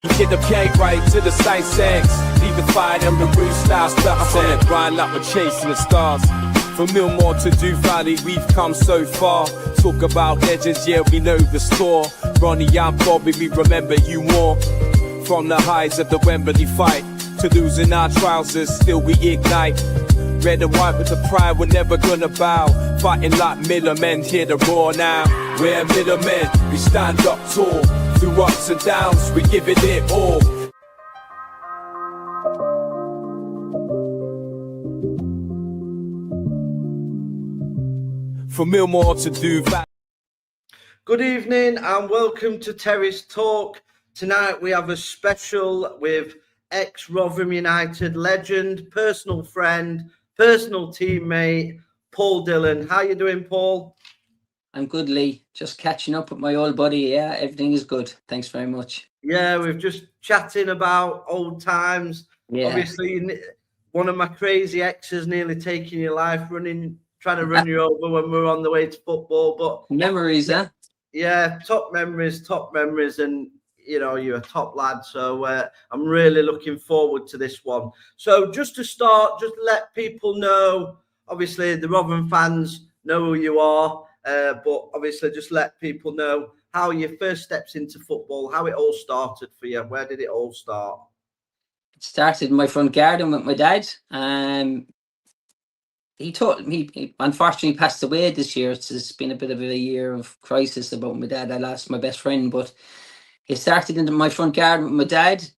Get the cake right to the side sex. Leave the fire and the roof style stuff. On it, grind like we're chasing the stars. From Millmore to Du Valley, we've come so far. Talk about legends, yeah, we know the score. Ronnie and Bobby, we remember you more. From the highs of the Wembley fight to losing our trousers, still we ignite. Red and white with the pride, we're never gonna bow. Fighting like middlemen, hear the roar now. We're middlemen, we stand up tall. Through ups and downs, we give it all. From Millmore to Du Valley. Good evening and welcome to Terry's Talk. Tonight we have a special with ex-Rotherham United legend, personal friend, personal teammate, Paul Dillon. How you doing, Paul? I'm good, Lee. Just catching up with my old buddy. Yeah, everything is good. Thanks very much. Yeah, we've just chatting about old times. Yeah. Obviously, one of my crazy exes nearly taking your life, trying to run you over when we were on the way to football. But memories, huh? Yeah, top memories, and you know, you're a top lad. So I'm really looking forward to this one. So just to start, just let people know, obviously the Rotherham fans know who you are, but obviously just let people know how your first steps into football, how it all started for you. Where did it all start? It started in my front garden with my dad. He taught me, he unfortunately passed away this year. It's been a bit of a year of crisis about my dad. I lost my best friend, but it started in my front garden with my dad,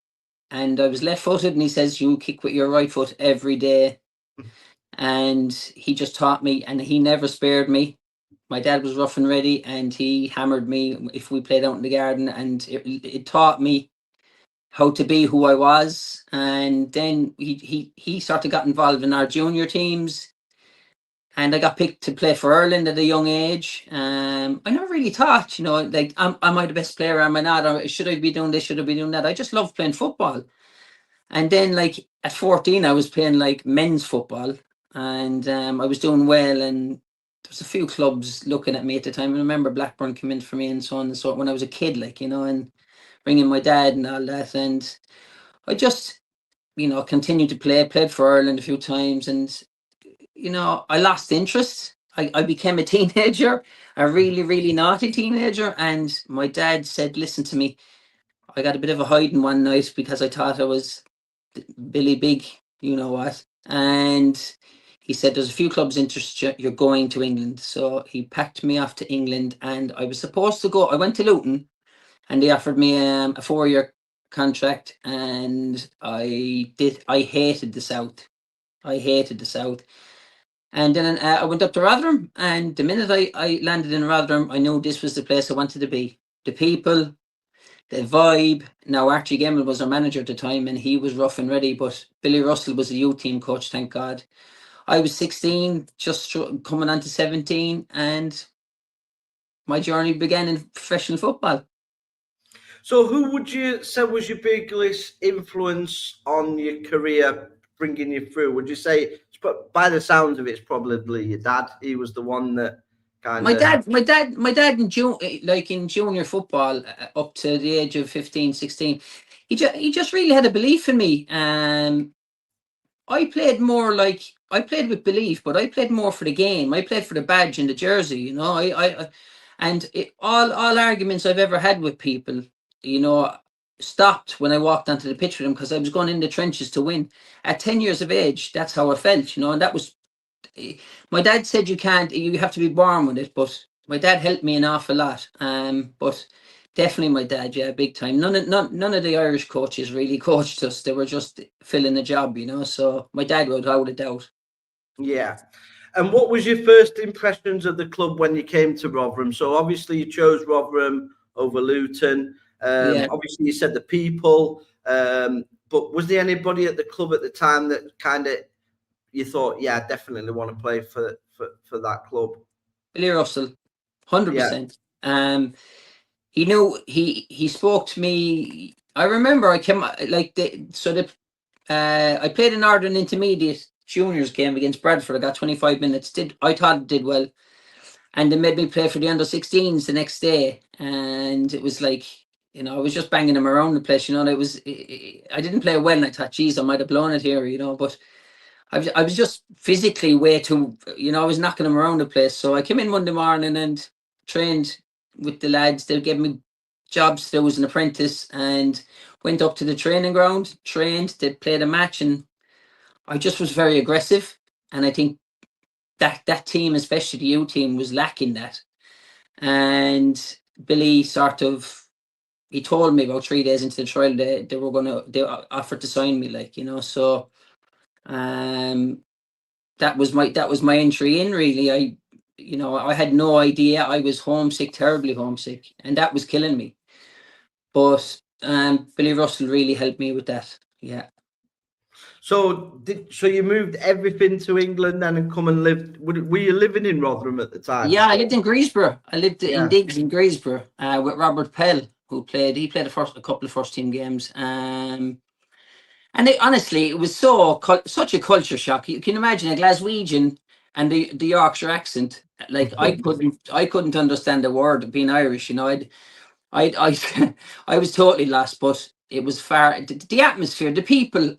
and I was left-footed, and he says, you kick with your right foot every day. And he just taught me, and he never spared me. My dad was rough and ready, and he hammered me if we played out in the garden, and it taught me how to be who I was. And then he sort of got involved in our junior teams, and I got picked to play for Ireland at a young age. I never really thought, you know, like, am I the best player? Am I not? Or should I be doing this? Should I be doing that? I just loved playing football. And then, like, at 14, I was playing like men's football, and I was doing well. And there was a few clubs looking at me at the time. I remember Blackburn came in for me and so on and so on when I was a kid, like, you know, and bringing my dad and all that. And I just, you know, continued to play, played for Ireland a few times, and you know, I lost interest. I became a teenager, a really, really naughty teenager. And my dad said, listen to me, I got a bit of a hiding one night because I thought I was Billy Big, you know what. And he said, there's a few clubs interested, you're going to England. So he packed me off to England, and I was supposed to go. I went to Luton, and they offered me a 4-year contract, and I hated the South. And then I went up to Rotherham, and the minute I landed in Rotherham, I knew this was the place I wanted to be. The people, the vibe. Now, Archie Gemmell was our manager at the time, and he was rough and ready, but Billy Russell was the youth team coach, thank God. I was 16, just coming on to 17, and my journey began in professional football. So who would you say was your biggest influence on your career, bringing you through? Would you say, by the sounds of it, it's probably your dad? He was the one that kind of... My dad in junior football, up to the age of 15, 16, he just really had a belief in me. I played with belief, but I played more for the game. I played for the badge and the jersey, you know. All arguments I've ever had with people, you know, stopped when I walked onto the pitch with them, because I was going in the trenches to win. At 10 years of age, that's how I felt, you know. And that was, my dad said, you have to be born with it, but my dad helped me an awful lot. But definitely my dad, yeah, big time. None of the Irish coaches really coached us. They were just filling the job, you know. So my dad, without a doubt. Yeah. And what was your first impressions of the club when you came to Rotherham? So obviously you chose Rotherham over Luton. Obviously you said the people, but was there anybody at the club at the time that kind of you thought, yeah, I definitely want to play for that club? Billy Russell, 100%. Yeah. He knew, he spoke to me. I remember I came I played in Northern Intermediate Juniors game against Bradford. I got 25 minutes. I thought it did well. And they made me play for the under-16s the next day. And it was like, you know, I was just banging him around the place. You know, and I didn't play well, and I thought, geez, I might have blown it here. You know, but I was just physically way too. You know, I was knocking him around the place. So I came in Monday morning and trained with the lads. They gave me jobs. There was an apprentice, and went up to the training ground, trained. They played a match, and I just was very aggressive. And I think that team, especially the U team, was lacking that. And Billy he told me about 3 days into the trial they offered to sign me, like, you know. So that was my entry in, really. I had no idea. I was homesick, terribly homesick, and that was killing me. But Billy Russell really helped me with that. Yeah. So you moved everything to England then and come and lived? Were you living in Rotherham at the time? Yeah, I lived in Greensborough. I lived Yeah. in Diggs in Greensborough with Robert Pell, who played a couple of first team games. And honestly, it was such a culture shock. You can imagine a Glaswegian and the Yorkshire accent. Like, I couldn't understand a word of being Irish. You know, I was totally lost, but it was the atmosphere, the people,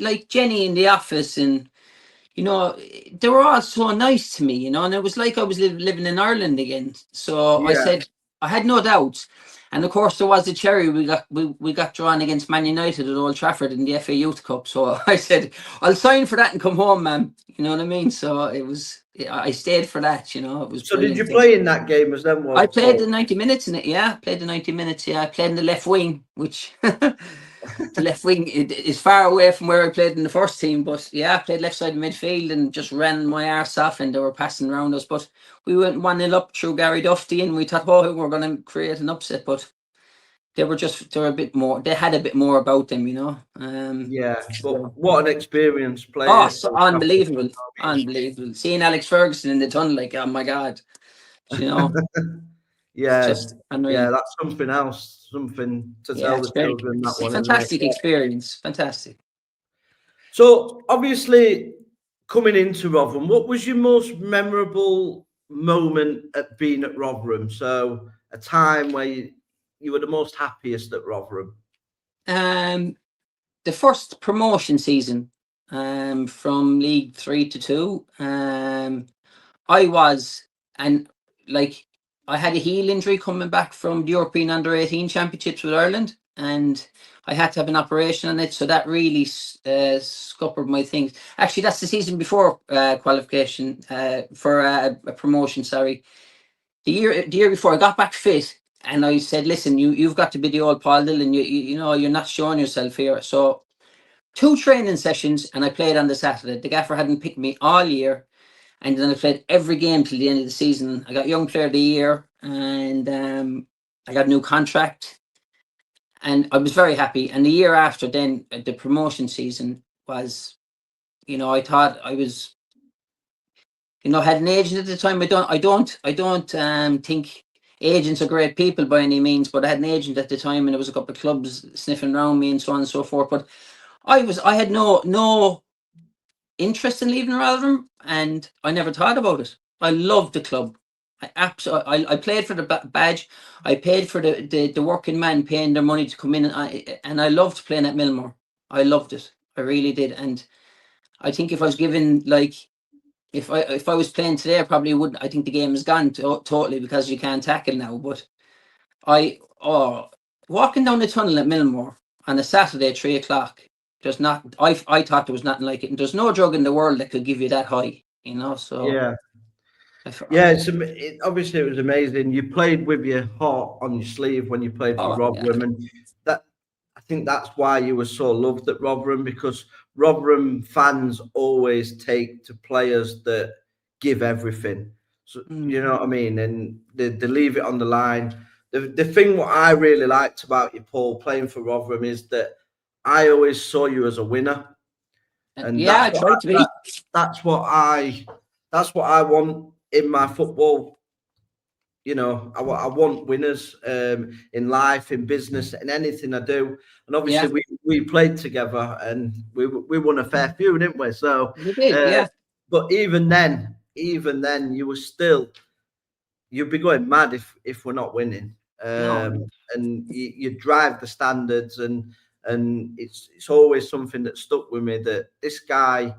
like Jenny in the office, and you know, they were all so nice to me, you know, and it was like I was living in Ireland again. So I Yeah. said, I had no doubts. And of course, there was the cherry. We got drawn against Man United at Old Trafford in the FA Youth Cup. So I said, I'll sign for that and come home, man. You know what I mean? So I stayed for that. You know, it was. So brilliant. did you play in that game as then? I played the 90 minutes in it. Yeah, played the 90 minutes. Yeah, I played in the left wing, which the left wing is far away from where I played in the first team. But yeah, I played left side midfield and just ran my arse off, and they were passing around us. But we went 1-0 up through Gary Duffy, and we thought, oh, we're going to create an upset. But they were a bit more. They had a bit more about them, you know. Yeah, but what an experience player! Oh, so unbelievable, unbelievable. Seeing Alex Ferguson in the tunnel, like, oh my God, you know. Yeah, just unreal. Yeah, that's something else, something to tell the children. That one, fantastic experience, fantastic. So obviously, coming into Rotherham, what was your most memorable moment at being at Rotherham? So a time where you were the most happiest at Rotherham. The first promotion season, from League 3 to 2. I had a heel injury coming back from the European Under-18 Championships with Ireland, and I had to have an operation on it. So that really scuppered my things. Actually, that's the season before qualification for a promotion. Sorry, the year before, I got back fit, and I said, "Listen, you've got to be the old Paul Dillon. You know, you're not showing yourself here." So 2 training sessions, and I played on the Saturday. The gaffer hadn't picked me all year. And then I played every game till the end of the season. I got Young Player of the Year, and I got a new contract. And I was very happy. And the year after, then the promotion season was, you know, I thought I was, you know, had an agent at the time. I don't think agents are great people by any means, but I had an agent at the time, and there was a couple of clubs sniffing around me and so on and so forth. But I had no interest in leaving Rotherham, and I never thought about it. I loved the club. I played for the badge. I paid for the working man paying their money to come in, and I loved playing at Millmore. I loved it. I really did. And I think if I was given, like, if I was playing today, I probably wouldn't. I think the game is gone totally because you can't tackle now. But walking down the tunnel at Millmore on a Saturday at 3 o'clock. There's not. I thought there was nothing like it, and there's no drug in the world that could give you that high. You know. So yeah. Obviously it was amazing. You played with your heart on your sleeve when you played for Rotherham, and I think that's why you were so loved at Rotherham, because Rotherham fans always take to players that give everything. So you know what I mean, and they leave it on the line. The thing what I really liked about you, Paul, playing for Rotherham, is that I always saw you as a winner, and I tried to be. That's what I want in my football. You know, I want winners in life, in business, in anything I do. And obviously, we played together, and we won a fair few, didn't we? So we did, But even then, you'd be going mad if we're not winning. No. and you drive the standards, and it's always something that stuck with me, that this guy,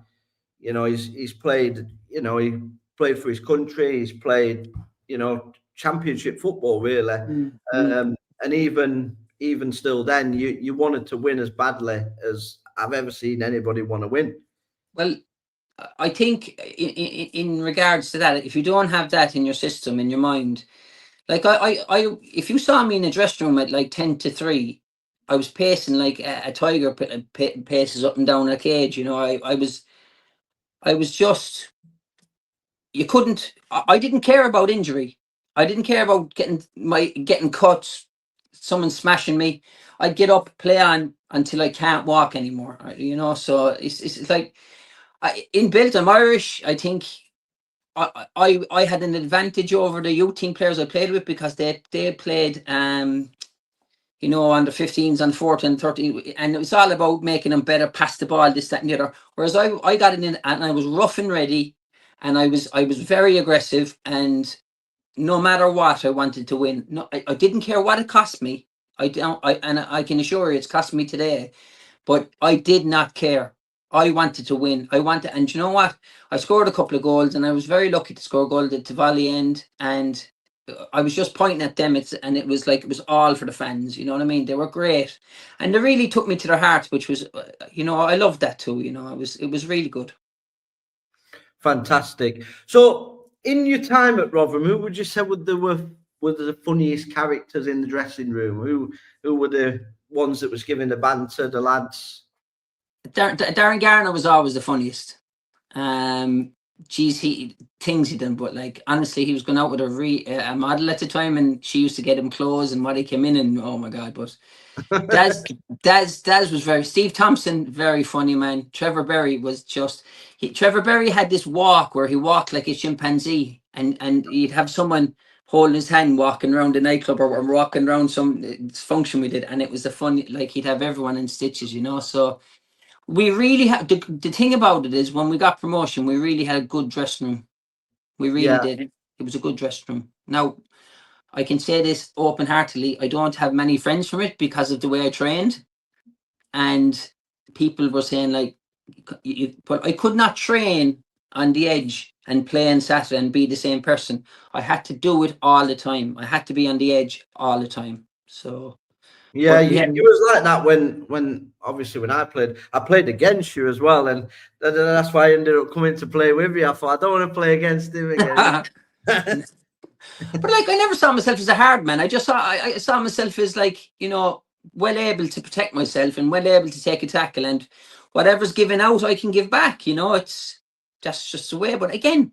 you know, he's played, you know, he played for his country, he's played, you know, championship football really, and even still then you wanted to win as badly as I've ever seen anybody want to win. Well, I think in regards to that, if you don't have that in your system, in your mind, like if you saw me in the dressing room at like 10 to 3, I was pacing like a tiger paces up and down a cage. You know, I was just, you couldn't, I didn't care about injury. I didn't care about getting cuts, someone smashing me. I'd get up, play on until I can't walk anymore. You know, so it's like, in built, I'm Irish. I think I had an advantage over the youth team players I played with, because they played you know, on the 15s, on 14, 13, and it was all about making them better, pass the ball, this, that, and the other. Whereas I got in and I was rough and ready, and I was very aggressive, and no matter what, I wanted to win. No, I didn't care what it cost me. I can assure you, it's cost me today, but I did not care. I wanted to win. And you know what? I scored a couple of goals, and I was very lucky to score a goal at the volley end, and I was just pointing at them. It was like, it was all for the fans. You know what I mean? They were great, and they really took me to their heart, which was, you know, I loved that too. You know, it was really good. Fantastic. So, in your time at Rotherham, who would you say were the funniest characters in the dressing room? Who were the ones that was giving the banter, the lads? Darren Garner was always the funniest. Geez, things he done, but like, honestly, he was going out with a model at the time, and she used to get him clothes, and what he came in, and oh my god. But Daz was Steve Thompson, very funny man. Trevor Berry was just, Trevor Berry had this walk where he walked like a chimpanzee, and he'd have someone holding his hand walking around the nightclub, or walking around some function we did, and it was the funny, like, he'd have everyone in stitches, you know. So we really had, the thing about it is, when we got promotion, we really had a good dressing room. We really did. It was a good dressing room. Now, I can say this open-heartedly, I don't have many friends from it because of the way I trained. And people were saying, like, but I could not train on the edge and play on Saturday and be the same person. I had to do it all the time. I had to be on the edge all the time. So yeah, it was like that when obviously when I played against you as well, and that's why I ended up coming to play with you. I thought, I don't want to play against him again. But like, I never saw myself as a hard man. I saw myself as, like, you know, well able to protect myself and well able to take a tackle, and whatever's given out, I can give back. You know, that's just the way. But again,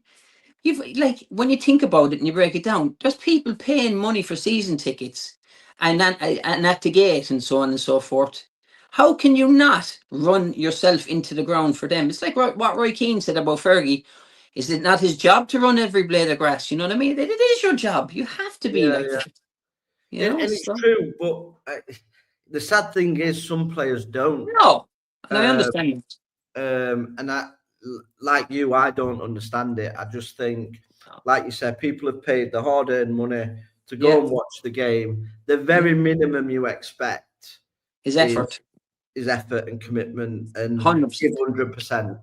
you've, like, when you think about it and you break it down, there's people paying money for season tickets, and at the gate, and so on and so forth. How can you not run yourself into the ground for them? It's like what Roy Keane said about Fergie. Is it not his job to run every blade of grass? You know what I mean? It is your job. You have to be that. You know? And it's true, but the sad thing is, some players don't. No, and I understand. And like you, I don't understand it. I just think, like you said, people have paid the hard-earned money to go and watch the game. The very minimum you expect is effort. Is effort and commitment, and 100%.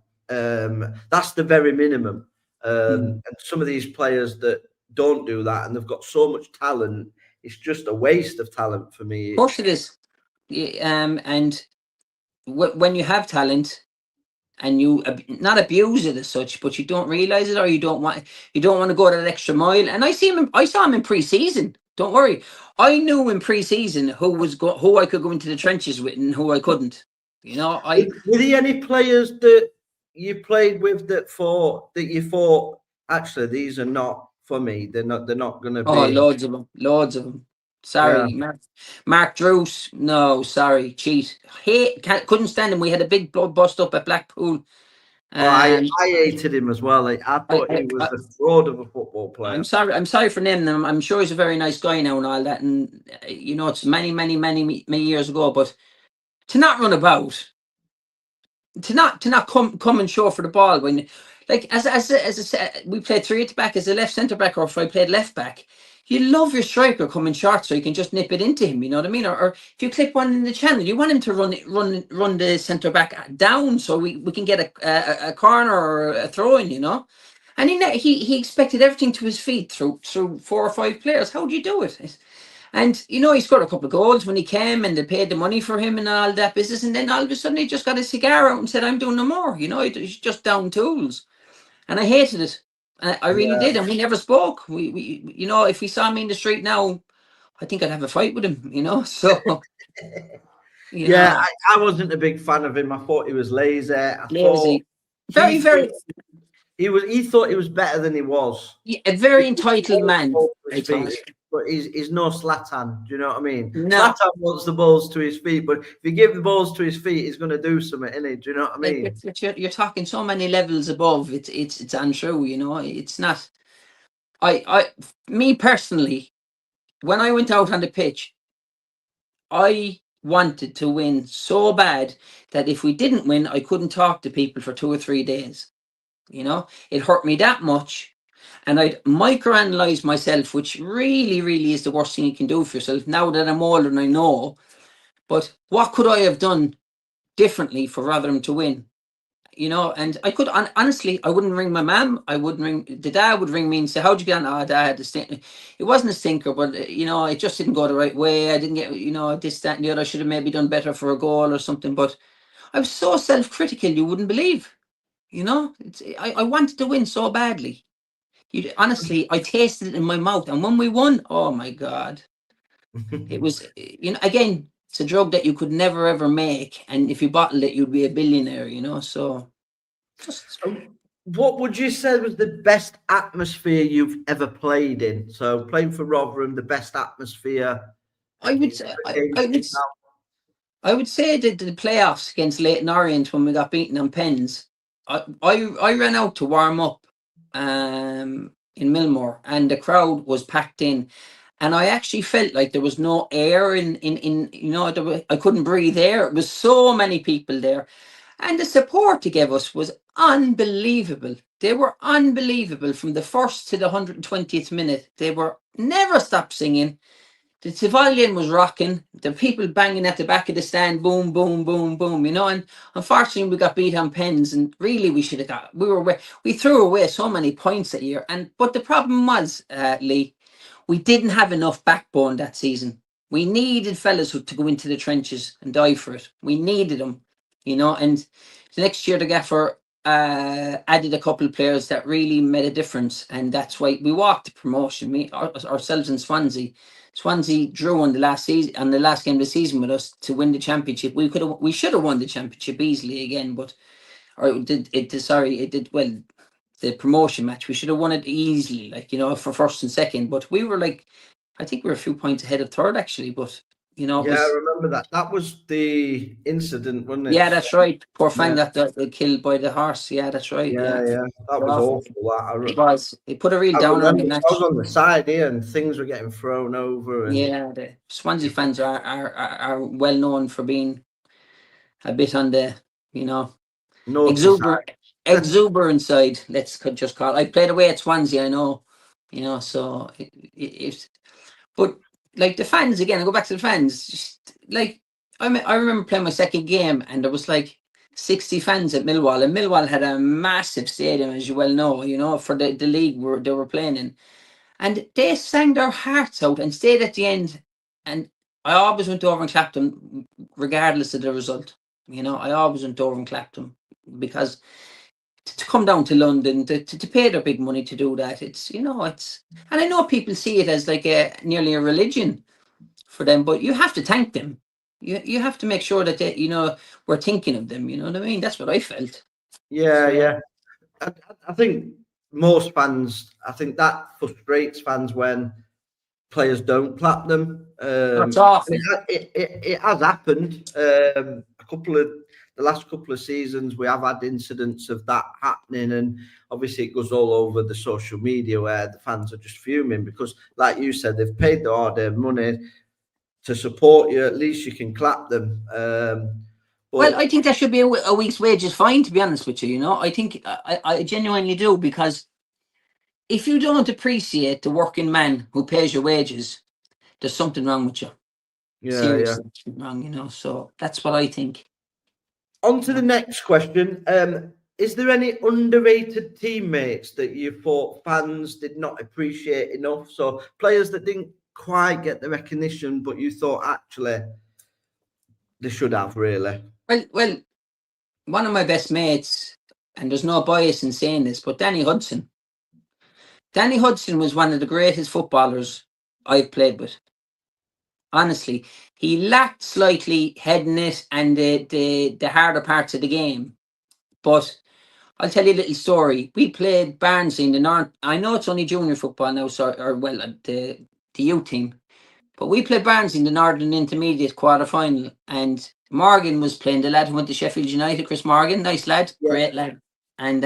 That's the very minimum. And some of these players that don't do that, and they've got so much talent, it's just a waste of talent for me. Of course it is. And when you have talent and you not abuse it as such, but you don't realize it, or you don't want to go that extra mile. And I saw him in pre-season. Don't worry, I knew in pre-season who I could go into the trenches with and who I couldn't. You know, were there any players that you played with that you thought, actually, these are not for me? They're not going to be. Oh, loads of them. Sorry, Mark Druce. No, sorry, cheat. Couldn't stand him. We had a big blood bust up at Blackpool. I hated him as well. I thought he was a fraud of a football player. I'm sorry for naming him. I'm sure he's a very nice guy now and all that. And you know, it's many years ago. But to not run about, to not come and show for the ball when, like, as we played 3 at the back as a left centre back, or if I played left back, you love your striker coming short so you can just nip it into him, you know what I mean? Or if you clip one in the channel, you want him to run the centre back down so we can get a corner or a throw in, you know. And he expected everything to his feet through 4 or 5 players. How do you do it? And you know, he scored a couple of goals when he came, and they paid the money for him and all that business. And then all of a sudden, he just got a cigar out and said, "I'm doing no more." You know, he's just down tools, and I hated it. I really did, and we never spoke. We, you know, if he saw me in the street now, I think I'd have a fight with him. You know, so Yeah, know, I wasn't a big fan of him. I thought he was lazy. I thought lazy, very, very, he thought he was better than he was. a very entitled man. I thought. But he's no Zlatan. Do you know what I mean? No. Zlatan wants the balls to his feet, but if you give the balls to his feet, he's going to do something, isn't he? Do you know what I mean? You're talking so many levels above. It's untrue. You know, it's not. Me personally, when I went out on the pitch, I wanted to win so bad that if we didn't win, I couldn't talk to people for 2 or 3 days. You know, it hurt me that much. And I'd microanalyze myself, which really, really is the worst thing you can do for yourself now that I'm older and I know. But what could I have done differently for Rotherham to win? You know, and I could honestly, I wouldn't ring my mum. I wouldn't ring the dad. Would ring me and say, "How'd you get on?" Oh, dad, the stink. It wasn't a stinker, but you know, it just didn't go the right way. I didn't get, you know, this, that, and the other. I should have maybe done better for a goal or something. But I was so self-critical, you wouldn't believe. You know, I wanted to win so badly. Honestly, I tasted it in my mouth, and when we won, oh my God, it was, you know, again, it's a drug that you could never ever make, and if you bottled it, you'd be a billionaire, you know. So, just what would you say was the best atmosphere you've ever played in? So, playing for Rotherham, the best atmosphere. I would say, I would say that the playoffs against Leighton Orient when we got beaten on pens, I ran out to warm up in Millmore, and the crowd was packed in, and I actually felt like there was no air in you know, I couldn't breathe air. It was so many people there, and the support they gave us was unbelievable. They were unbelievable from the first to the 120th minute. They were never stopped singing. The Tivolian was rocking, the people banging at the back of the stand, boom, boom, boom, boom, you know. And unfortunately, we got beat on pens, and really, we should have got. We threw away so many points that year, but the problem was, Lee, we didn't have enough backbone that season. We needed fellas to go into the trenches and die for it. We needed them, you know. And the next year, the gaffer added a couple of players that really made a difference, and that's why we walked the promotion. Ourselves and Swansea. Swansea drew on the last season, on the last game of the season with us to win the championship. We should have won the championship easily again, but it did well. The promotion match, we should have won it easily, like, you know, for first and second. But we were like, I think we were a few points ahead of third actually. But you know, yeah, I remember that. That was the incident, wasn't it? Yeah, that's right. Poor fan that killed by the horse. Yeah, that's right. Yeah. That was awful. It was. It put a real downer on the match. I was on the side here, and things were getting thrown over. And yeah, the Swansea fans are well known for being a bit on the, you know, exuberant side. Let's just call it. I played away at Swansea, I know, you know. So but like the fans again. I go back to the fans. Just like I remember playing my second game, and there was like 60 fans at Millwall, and Millwall had a massive stadium, as you well know, you know, for the league they were playing in, and they sang their hearts out and stayed at the end. And I always went over and clapped them, regardless of the result. You know, I always went over and clapped them, because to come down to London to pay their big money to do that, it's, you know, it's, and I know people see it as like nearly a religion for them, but you have to thank them. You have to make sure that they, you know, we're thinking of them. You know what I mean? That's what I felt. Yeah. I think most fans, I think that frustrates fans when players don't clap them. That's awful. It has happened. The last couple of seasons, we have had incidents of that happening, and obviously it goes all over the social media where the fans are just fuming because, like you said, they've paid their hard-earned money to support you. At least you can clap them. Well, I think that should be a week's wages fine, to be honest with you. You know, I think I genuinely do, because if you don't appreciate the working man who pays your wages, there's something wrong with you. Yeah, Seriously, something wrong, you know. So that's what I think. On to the next question. Is there any underrated teammates that you thought fans did not appreciate enough? So players that didn't quite get the recognition, but you thought actually they should have, really. Well, one of my best mates, and there's no bias in saying this, but Danny Hudson. Danny Hudson was one of the greatest footballers I've played with. Honestly, he lacked slightly heading it and the harder parts of the game. But I'll tell you a little story. We played Barnsley in the North. I know it's only junior football now, the youth team. But we played Barnsley in the Northern Intermediate quarter final, and Morgan was playing, the lad who went to Sheffield United, Chris Morgan, nice lad, great lad. And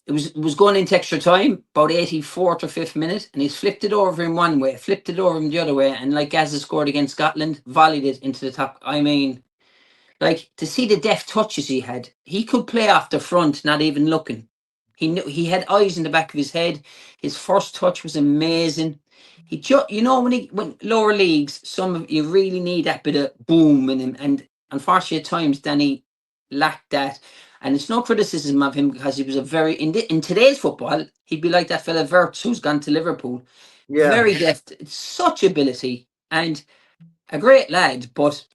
it was going into extra time, about 84th or 5th minute, and he's flipped it over in one way, flipped it over in the other way, and like Gazza scored against Scotland, volleyed it into the top. I mean, like, to see the deft touches he had, he could play off the front, not even looking. He knew he had eyes in the back of his head. His first touch was amazing. When lower leagues, some of you really need that bit of boom in him, and unfortunately at times Danny lacked that. And it's no criticism of him, because he was in today's football, he'd be like that fella Wirtz who's gone to Liverpool. Yeah. Very deft, such ability, and a great lad, but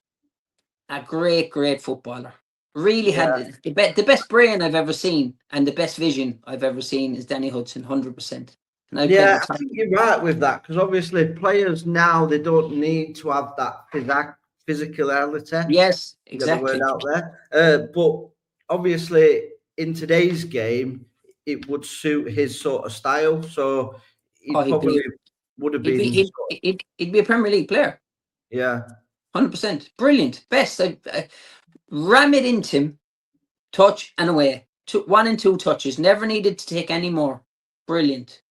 a great footballer. Really had the best brain I've ever seen, and the best vision I've ever seen is Danny Hudson, 100%. And I think you're right with that, because obviously players now, they don't need to have that physicality. Yes, Exactly. exactly. Out there, but obviously in today's game, it would suit his sort of style. So he probably would have been. He'd be a Premier League player. Yeah. 100%. Brilliant. Best. Ram it into him, touch and away. 1 and 2 touches. Never needed to take any more. Brilliant.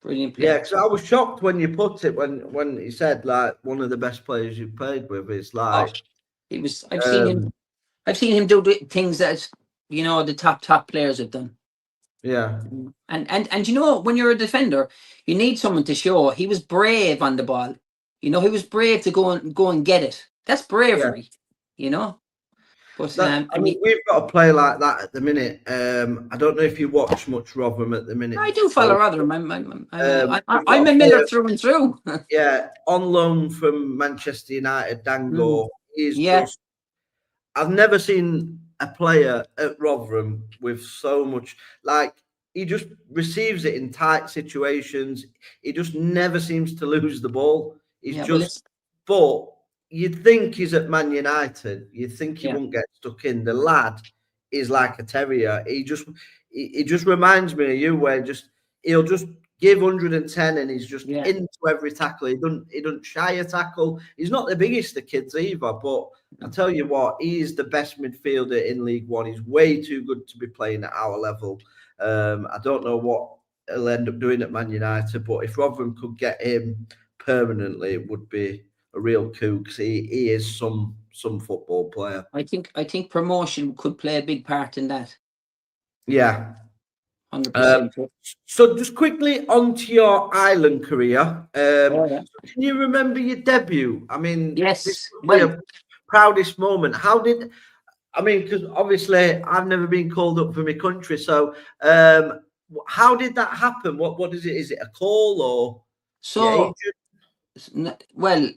Brilliant player. Yeah, because I was shocked when you put it, when he said, like, one of the best players you've played with. It's like, he was. I've seen him do things that, the top players have done. Yeah. And when you're a defender, you need someone to show. He was brave on the ball. He was brave to go and get it. That's bravery. But we've got a player like that at the minute. I don't know if you watch much Rotherham at the minute. I do follow Rotherham. I'm a Miller through and through. Yeah, on loan from Manchester United, Dango. He's just. I've never seen a player at Rotherham with so much. Like, he just receives it in tight situations. He just never seems to lose the ball. But you'd think he's at Man United. You'd think he won't get stuck in. The lad is like a terrier. He just reminds me of you, where he'll just give 110 and he's just into every tackle. He doesn't shy a tackle. He's not the biggest of kids either, but I tell you what, he is the best midfielder in League One. He's way too good to be playing at our level. I don't know what he'll end up doing at Man United, but if Rotherham could get him permanently, it would be a real coup, because he is some football player. I think promotion could play a big part in that. Yeah. 100%. So just quickly onto your Ireland career. Can you remember your debut? I mean, yes. Well, proudest moment. Because obviously I've never been called up for my country. So how did that happen? What is it? Is it a call or? So, well,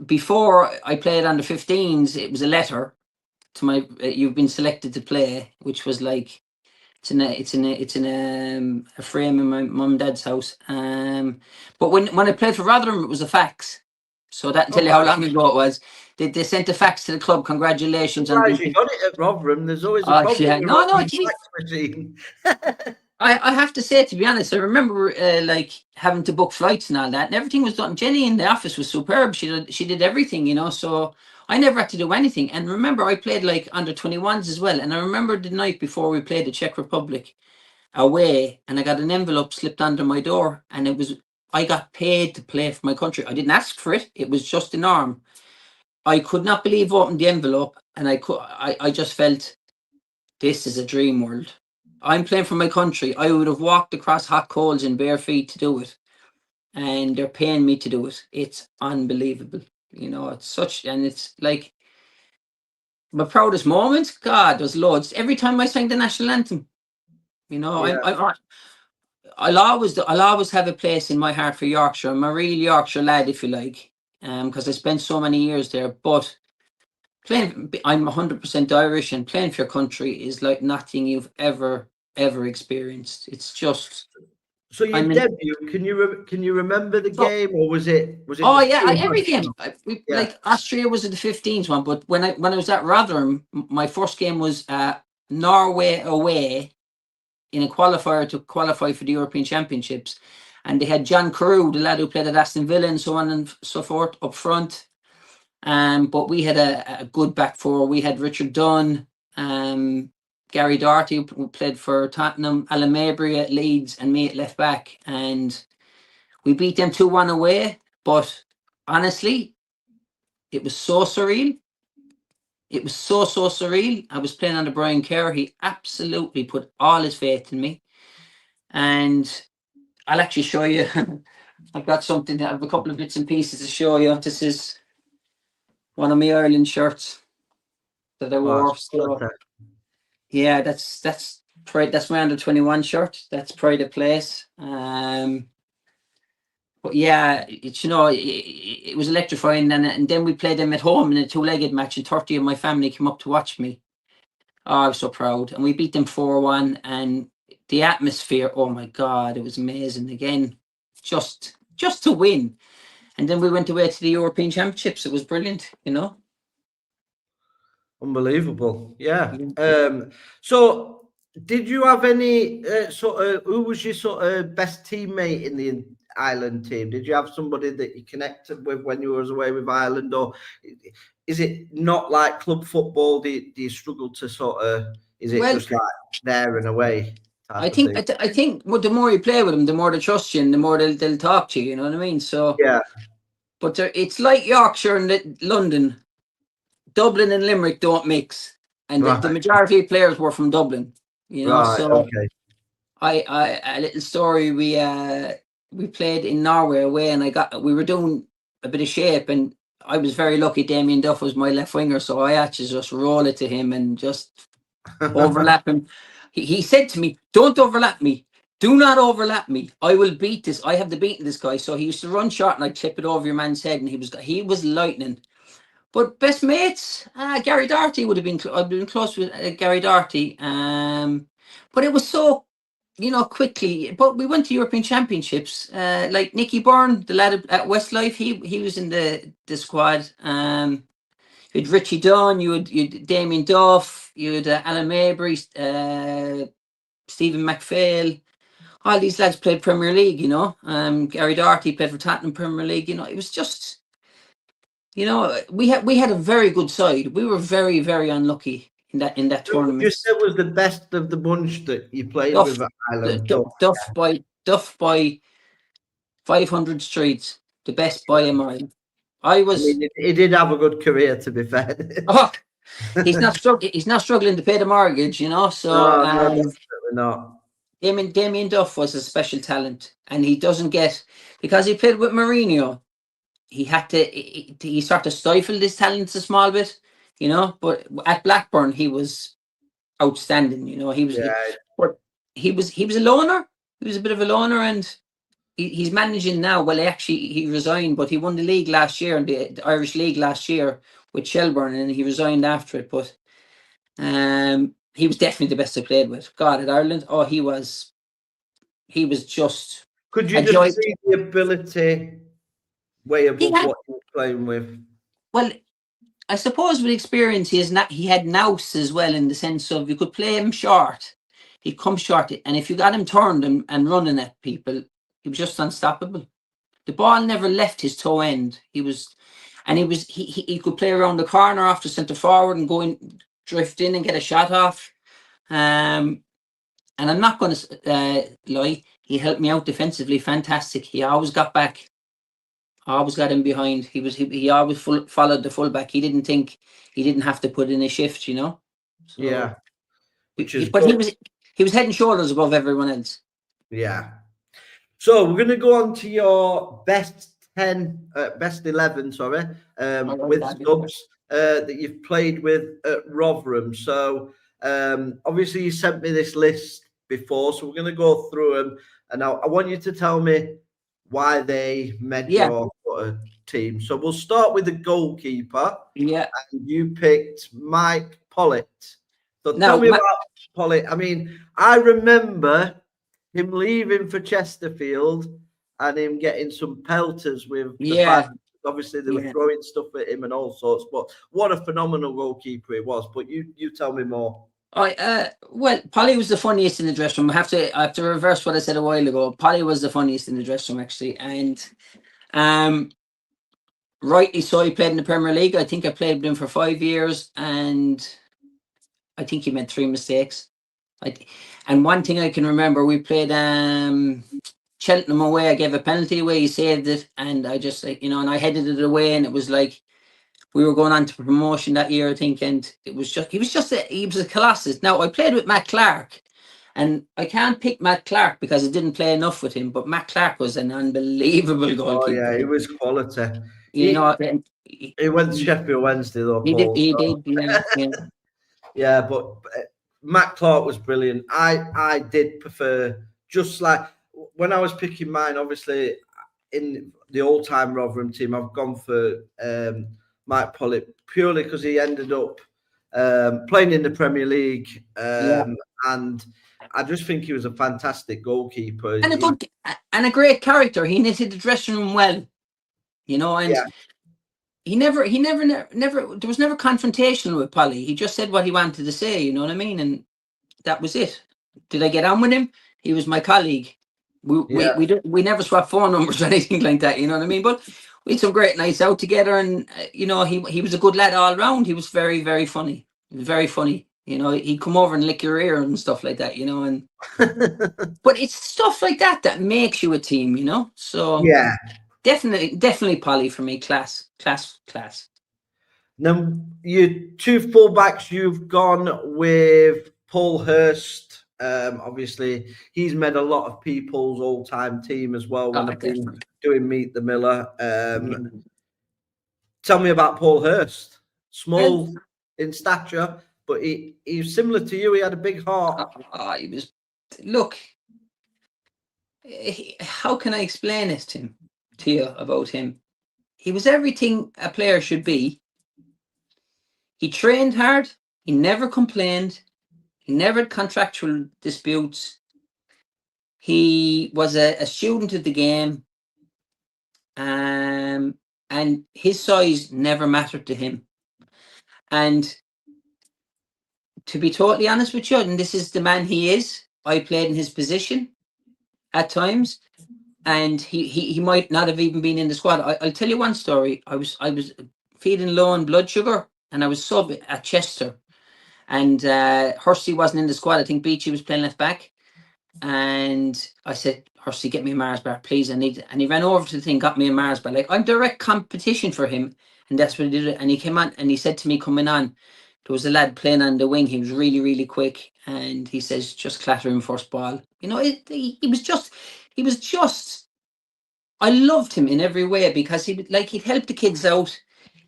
before I played under 15s, it was a letter to my. You've been selected to play, which was like. It's in a frame in my mum and dad's house. But when I played for Rotherham, it was a fax. So that tell you how long ago it was. They sent a fax to the club. Congratulations on you got it at Rotherham. There's always a problem. Yeah. No, fax machine. I have to say, to be honest, I remember having to book flights and all that, and everything was done. Jenny in the office was superb. She did everything, so I never had to do anything. And remember, I played like under 21s as well. And I remember the night before we played the Czech Republic away, and I got an envelope slipped under my door, and I got paid to play for my country. I didn't ask for it. It was just the norm. I could not believe opening the envelope, and I just felt, this is a dream world. I'm playing for my country. I would have walked across hot coals in bare feet to do it, and they're paying me to do it. It's unbelievable. You know, it's such, and it's like my proudest moments. God, there's loads. Every time I sang the national anthem, you know, Yeah. I'll always have a place in my heart for Yorkshire. I'm a real Yorkshire lad, if you like, because I spent so many years there. But I'm 100% Irish, and playing for your country is like nothing you've ever experienced. It's just, So I your mean, debut, can you remember the so, game, or was it oh just yeah, too every game. emotional? Yeah. Like Austria was the 15th one, but when I was at Rotherham, my first game was Norway away in a qualifier to qualify for the European Championships, and they had John Carew, the lad who played at Aston Villa and so on and so forth, up front. But we had a good back four. We had Richard Dunn, Gary Doherty, who played for Tottenham, Alan Mabry at Leeds, and me at left back. And we beat them 2-1 away. But honestly, it was so surreal. It was so surreal. I was playing under Brian Kerr. He absolutely put all his faith in me. And I'll actually show you. I've got something, I have a couple of bits and pieces to show you. This is one of my Ireland shirts that I Oh, wore. it's So okay. yeah, that's pride. That's my under 21 shirt. That's pride of place. But yeah, it was electrifying. And then we played them at home in a two-legged match, and 30 of my family came up to watch me. Oh, I was so proud. And we beat them 4-1, and the atmosphere, oh my God, it was amazing. Again, just to win. And then we went away to the European Championships. It was brilliant, you know. Unbelievable. Yeah. Yeah. So did you have any who was your sort of best teammate in the Ireland team? Did you have somebody that you connected with when you was away with Ireland, or is it not like club football? Do you struggle to is it Well, just like there and away I type of think thing? I think well, the more you play with them, the more they trust you, and the more they'll talk to you. You know what I mean? So, Yeah. but it's like Yorkshire and London, Dublin and Limerick don't mix, and the Right. majority of players were from Dublin. You know, Right. so Okay. I a little story. We played in Norway away, and we were doing a bit of shape, and I was very lucky. Damien Duff was my left winger, so I actually just roll it to him and just overlap him. He said to me, "Don't overlap me. Do not overlap me. I will beat this. I have the beating this guy." So he used to run short, and I'd clip it over your man's head, and he was lightning. But best mates, Gary Doherty would have been. I've been close with Gary Doherty. But it was so, quickly. But we went to European Championships. Like Nicky Byrne, the lad at Westlife, he was in the squad. You had Richie Dunn, you had Damien Duff, you had Alan Mabry, Stephen McPhail. All these lads played Premier League, Gary Doherty played for Tottenham Premier League. It was just, we had a very good side. We were very, very unlucky in that Who would you tournament. say was the best of the bunch that you played Duff, with at Ireland? Duff by 500 streets, the best by a mile. I I was. mean, he did have a good career, to be fair. Oh, he's not struggling. He's not struggling to pay the mortgage, So No, no, definitely not. Damien Duff was a special talent, and he doesn't get, because he played with Mourinho. He had to. He sort of stifled his talents a small bit, But at Blackburn, he was outstanding. He was. Yeah, But he was a loner. He was a bit of a loner, and he's managing now. Well, actually, he resigned, but he won the league last year, and the Irish League last year with Shelbourne, and he resigned after it. But he was definitely the best I played with. God, at Ireland, oh, he was just could you a joy. just see the ability way He above had, what you were playing with? well, I suppose with experience, he had nous as well, in the sense of you could play him short. He'd come short, and if you got him turned and running at people, he was just unstoppable. The ball never left his toe end. He could play around the corner after centre forward and go in, drift in and get a shot off. And I'm not going to lie, he helped me out defensively. Fantastic. He always got back. Always got him behind. He always followed the fullback. He didn't have to put in a shift, So, Yeah, which is but good. he was head and shoulders above everyone else. Yeah. So we're going to go on to your best 11, sorry, with subs that you've played with at Rotherham. So obviously you sent me this list before, so we're going to go through them, and I want you to tell me why they made your team. So we'll start with the goalkeeper. Yeah. And you picked Mike Pollitt. So Now, tell me about Pollitt. I mean, I remember him leaving for Chesterfield and him getting some pelters with the fans. Obviously, they were throwing stuff at him and all sorts. But what a phenomenal goalkeeper he was. But you tell me more. Well, Polly was the funniest in the dressing room. I have to reverse what I said a while ago. Polly was the funniest in the dressing room, actually, and rightly so. He played in the Premier League. I think I played with him for 5 years, and I think he made 3 mistakes. And one thing I can remember, we played Cheltenham away. I gave a penalty away. He saved it, and I just and I headed it away, and it was like we were going on to promotion that year, I think, and he was a colossus. Now I played with Matt Clark, and I can't pick Matt Clark because I didn't play enough with him. But Matt Clark was an unbelievable goalkeeper. Oh yeah, he was quality. He went to Sheffield Wednesday though. He Paul, did. Yeah. Yeah, but Matt Clark was brilliant. I did prefer, just like when I was picking mine, obviously in the all-time Rotherham team, I've gone for Mike Pollitt purely because he ended up playing in the Premier League, and I just think he was a fantastic goalkeeper and a great character. He knitted the dressing room well, and he never there was never confrontational with Polly. He just said what he wanted to say, you know what I mean? And that was it. Did I get on with him? He was my colleague. We never swapped phone numbers or anything like that, you know what I mean? But we had some great nights out together, and he was a good lad all round. He was very, very funny. He was very funny. He'd come over and lick your ear and stuff like that, and but it's stuff like that makes you a team, So yeah. Definitely Polly for me. Class. Now, your 2 fullbacks, you've gone with Paul Hurst. Obviously, he's made a lot of people's all-time team as well when they've been doing Meet the Miller. Tell me about Paul Hurst. Small in stature, but he's similar to you. He had a big heart. He was. Look, how can I explain this to you about him? He was everything a player should be. He trained hard. He never complained. He never had contractual disputes. He was a student of the game. And his size never mattered to him. And to be totally honest with you, and this is the man he is, I played in his position at times. And he might not have even been in the squad. I'll tell you one story. I was feeling low on blood sugar, and I was sub at Chester, and Hursty wasn't in the squad. I think Beachy was playing left back, and I said, Hursty, get me a Mars bar, please. And he ran over to the thing, got me a Mars bar. Like, I'm direct competition for him, and that's what he did. And he came on, and he said to me coming on, there was a lad playing on the wing. He was really, really quick, and he says, just clatter him first ball. He was just. I loved him in every way because he'd help the kids out.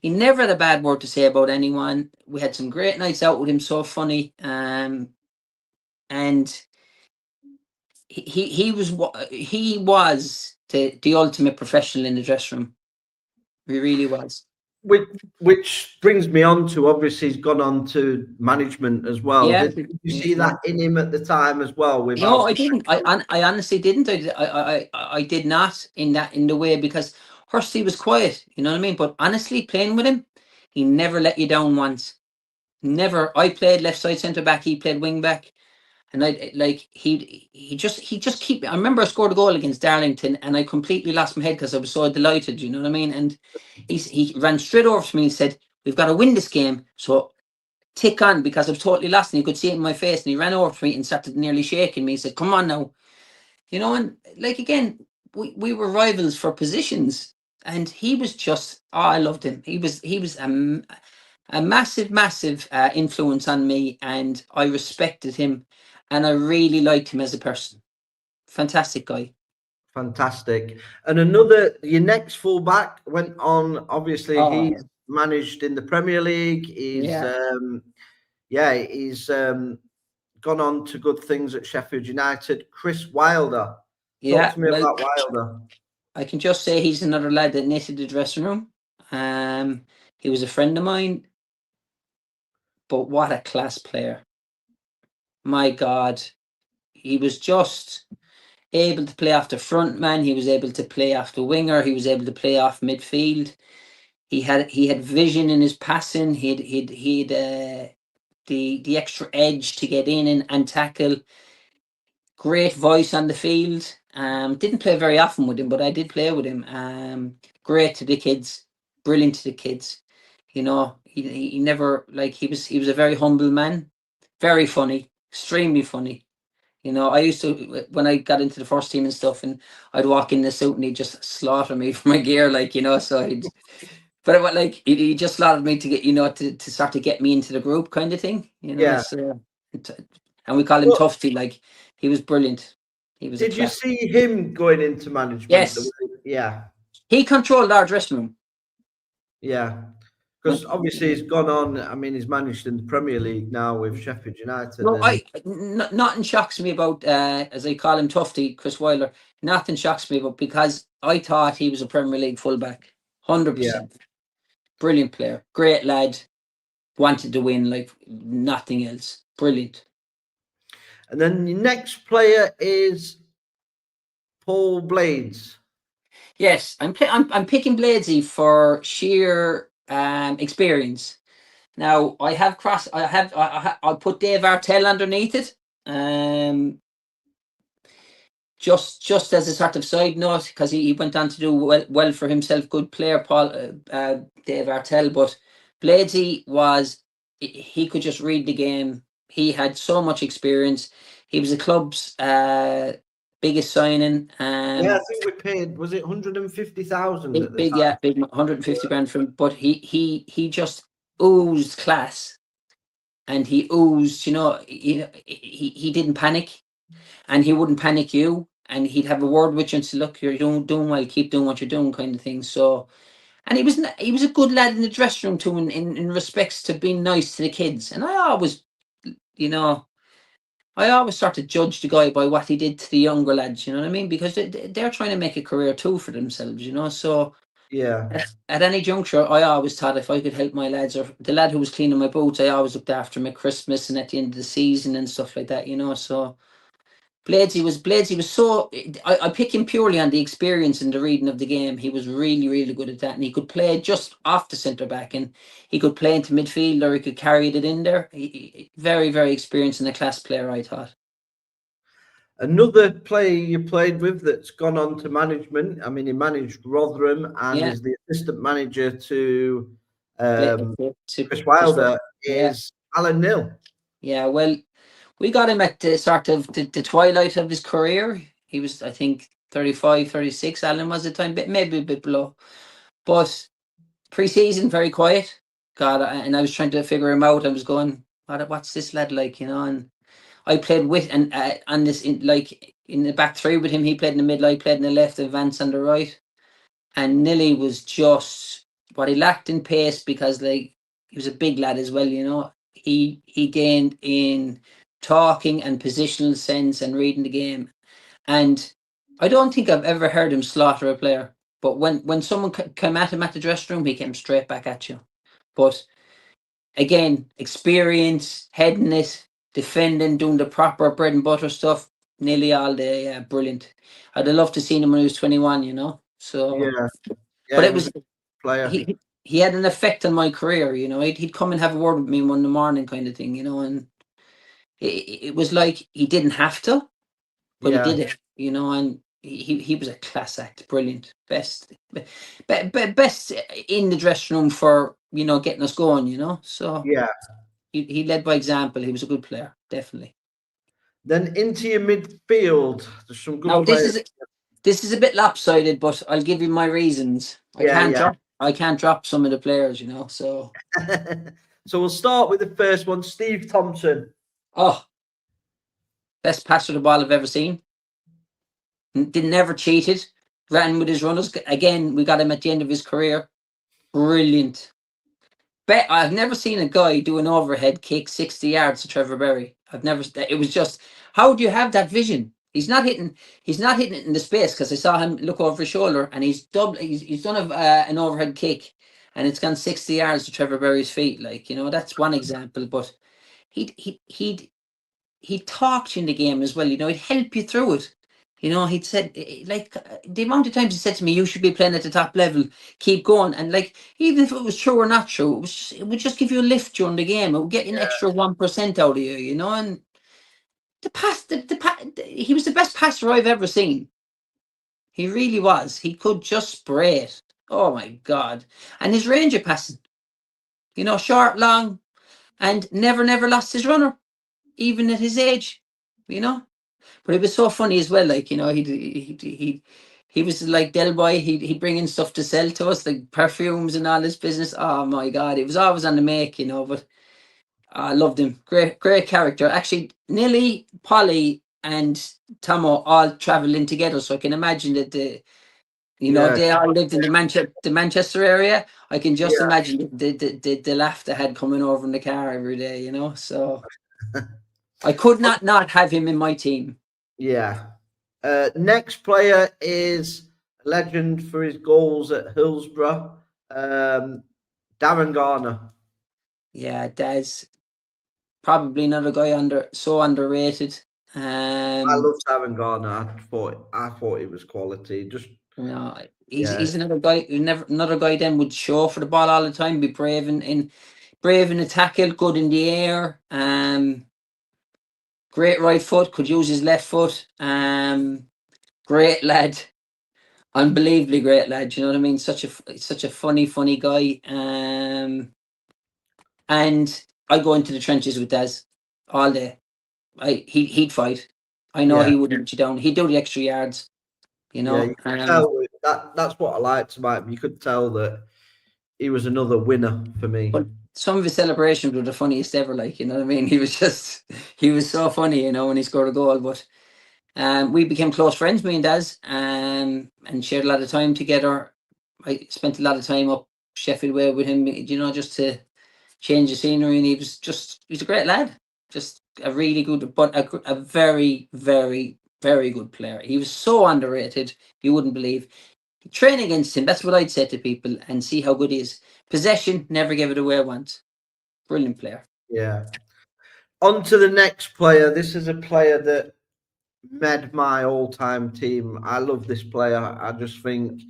He never had a bad word to say about anyone. We had some great nights out with him, so funny. And he was the ultimate professional in the dressing room. He really was. Which brings me on to, obviously, he's gone on to management as well. Yeah. Did you see that in him at the time as well? No, I didn't. I honestly didn't. I did not in the way, because Hursty was quiet. You know what I mean? But honestly, playing with him, he never let you down once. Never. I played left side centre back. He played wing back, and he just keep. I remember I scored a goal against Darlington, and I completely lost my head because I was so delighted. You know what I mean? And he ran straight over to me and said, "We've got to win this game, so tick on," because I was totally lost, and he could see it in my face, and he ran over to me and started nearly shaking me. He said, "Come on now," and again, we were rivals for positions, and he was just, I loved him. He was a massive influence on me, and I respected him. and I really liked him as a person. Fantastic guy. Fantastic. And your next fullback went on. Obviously, Oh, he's managed in the Premier League. He's he's gone on to good things at Sheffield United. Chris Wilder. Talk yeah. to me Well, about Wilder. I can just say he's another lad that knitted the dressing room. He was a friend of mine, but what a class player. My God, he was just able to play off the front man. He was able to play off the winger. He was able to play off midfield. He had vision in his passing. He'd the extra edge to get in and tackle. Great voice on the field. Didn't play very often with him, but I did play with him. Great to the kids, brilliant to the kids. You know, he never like he was a very humble man, very funny, extremely funny. You know, I used to when I got into the first team and stuff, and I'd walk in the suit and he'd just slaughter me for my gear, like So but like he just slaughtered me to get to start to get me into the group kind of thing. Yeah. So and we call him Tufty. Like he was brilliant. He was. Did you see him going into management? Yes. Yeah. He controlled our dressing room. Yeah. Because obviously he's gone on. I mean, he's managed in the Premier League now with Sheffield United. No, nothing shocks me about as I call him Tufty, Chris Wilder. Nothing shocks me about because I thought he was a Premier League fullback, 100%. Brilliant player, great lad, wanted to win like nothing else. Brilliant. And then the next player is Paul Blades. Yes, I'm picking Bladesy for sheer experience. Now I'll put Dave Artell underneath it. Just as a sort of side note, because he went on to do well for himself. Good player, Paul Dave Artell, but Bladesy he could just read the game. He had so much experience. He was the club's biggest signing. I think we paid, was it 150,000 at the time? Yeah, big 150 grand for him. But he just oozed class, and he oozed. He didn't panic, and he wouldn't panic you, and he'd have a word with you and say, "Look, you're doing well. Keep doing what you're doing," kind of thing. So, and he was a good lad in the dressing room too, in respects to being nice to the kids. And I always sort of judge the guy by what he did to the younger lads, you know what I mean? Because they're trying to make a career too for themselves, So at any juncture, I always thought if I could help my lads, or the lad who was cleaning my boots, I always looked after him at Christmas and at the end of the season and stuff like that, So Bladesy was so. I pick him purely on the experience and the reading of the game. He was really, really good at that, and he could play just off the centre back, and he could play into midfield, or he could carry it in there. Very, very experienced and a class player, I thought. Another player you played with that's gone on to management. I mean, he managed Rotherham and is the assistant manager to Chris Wilder. Is Alan Nill. Yeah, well, we got him at the sort of the twilight of his career. He was, I think, 35, 36. Alan was at the time, but maybe a bit below. But pre-season, very quiet. God, and I was trying to figure him out. I was going, what's this lad like, And I played with and on this in the back three with him. He played in the middle. I played in the left, and Vance on the right. And Nilly was just what he lacked in pace, because he was a big lad as well. He gained in talking and positional sense and reading the game. And I don't think I've ever heard him slaughter a player. But when someone came at him at the dressing room, he came straight back at you. But again, experience, heading it, defending, doing the proper bread and butter stuff, nearly all day. Yeah, brilliant. I'd have loved to seen him when he was 21, So but it was player. He had an effect on my career, He'd come and have a word with me one morning kind of thing, and it was like he didn't have to, but he did it, and he was a class act, brilliant, best in the dressing room for getting us going, so he led by example. He was a good player, definitely. Then into your midfield, there's some good players. This is a bit lopsided, but I'll give you my reasons. I can't drop some of the players, so so we'll start with the first one, Steve Thompson. Oh, Best passer of the ball I've ever seen. Never cheated. Ran with his runners. Again, we got him at the end of his career. Brilliant. I've never seen a guy do an overhead kick 60 yards to Trevor Berry. It was just, how do you have that vision? He's not hitting it in the space, because I saw him look over his shoulder and he's done an overhead kick and it's gone 60 yards to Trevor Berry's feet. Like, that's one example, but he'd talk you in the game as well, he'd help you through it. He'd said, like, the amount of times he said to me, you should be playing at the top level, keep going. And like, even if it was true or not true, it would just give you a lift during the game. It would get an extra 1% out of you, and he was the best passer I've ever seen. He really was. He could just spray it. Oh my God. And his range of passing, short, long, and never lost his runner, even at his age, But it was so funny as well. Like, he was like Del Boy. He'd bring in stuff to sell to us, like perfumes and all this business. Oh my God, it was always on the make, But I loved him. Great character. Actually, Nilly, Polly, and Tomo all travelled in together, so I can imagine that they all lived in the Manchester area. I can just imagine the laugh they had coming over in the car every day, So I could not have him in my team. Yeah. Next player is a legend for his goals at Hillsborough, Darren Garner. Yeah, Des. Probably another guy so underrated. I love Darren Garner. I thought he was quality. He's another guy who another guy then would show for the ball all the time, be brave in the tackle, good in the air. Great right foot, could use his left foot. Great lad. Unbelievably great lad, you know what I mean? Such a funny guy. And I go into the trenches with Des all day. He'd fight. I know he wouldn't let you down. He'd do the extra yards. You could tell that's what I liked about him. You could tell that he was another winner for me. But some of his celebrations were the funniest ever. Like, you know what I mean? He was so funny, when he scored a goal. But we became close friends, me and Daz, and shared a lot of time together. I spent a lot of time up Sheffield Way with him, just to change the scenery. And he's a great lad. Just a really good, but a very, very, very good player. He was so underrated, you wouldn't believe. Train against him, that's what I'd say to people, and see how good he is. Possession, never give it away once. Brilliant player. Yeah. On to the next player. This is a player that made my all-time team. I love this player. I just think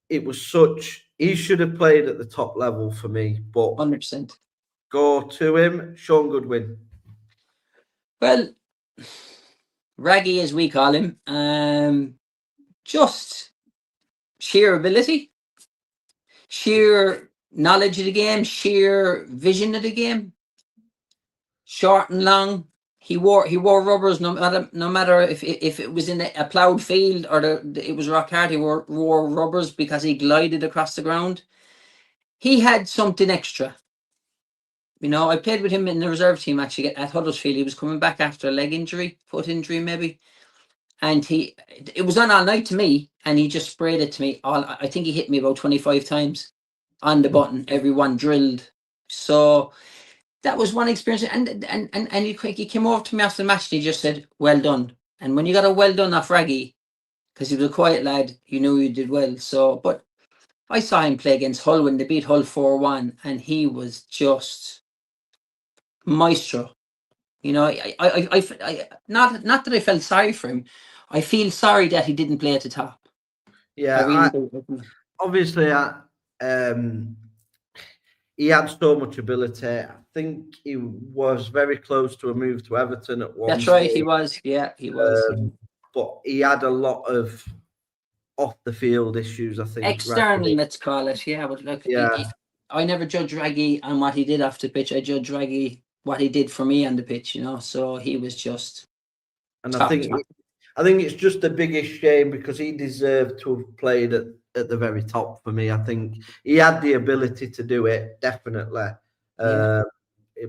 he should have played at the top level for me, but 100%. Go to him, Sean Goodwin. Well, Raggy, as we call him, just sheer ability, sheer knowledge of the game, sheer vision of the game. Short and long. He wore rubbers no matter if it was in a ploughed field or it was rock hard. He wore rubbers because he glided across the ground. He had something extra. I played with him in the reserve team actually at Huddersfield. He was coming back after a leg injury, foot injury maybe. And it was on all night to me, and he just sprayed it to me. I think he hit me about 25 times on the button, everyone drilled. So that was one experience. And he came over to me after the match and he just said, well done. And when you got a well done off Raggy, because he was a quiet lad, you knew you did well. So, but I saw him play against Hull when they beat Hull 4-1, and he was just maestro. I not that I felt sorry for him. I feel sorry that he didn't play at the top. Yeah, obviously, he had so much ability. I think he was very close to a move to Everton at one. That's right, he was. Yeah, he was. But he had a lot of off the field issues, I think. External, let's call it. Yeah, but look, I never judge Raggy on what he did off the pitch. I judge Raggy what he did for me on the pitch, So he was just. And I think it's just the biggest shame because he deserved to have played at the very top for me. I think he had the ability to do it, definitely.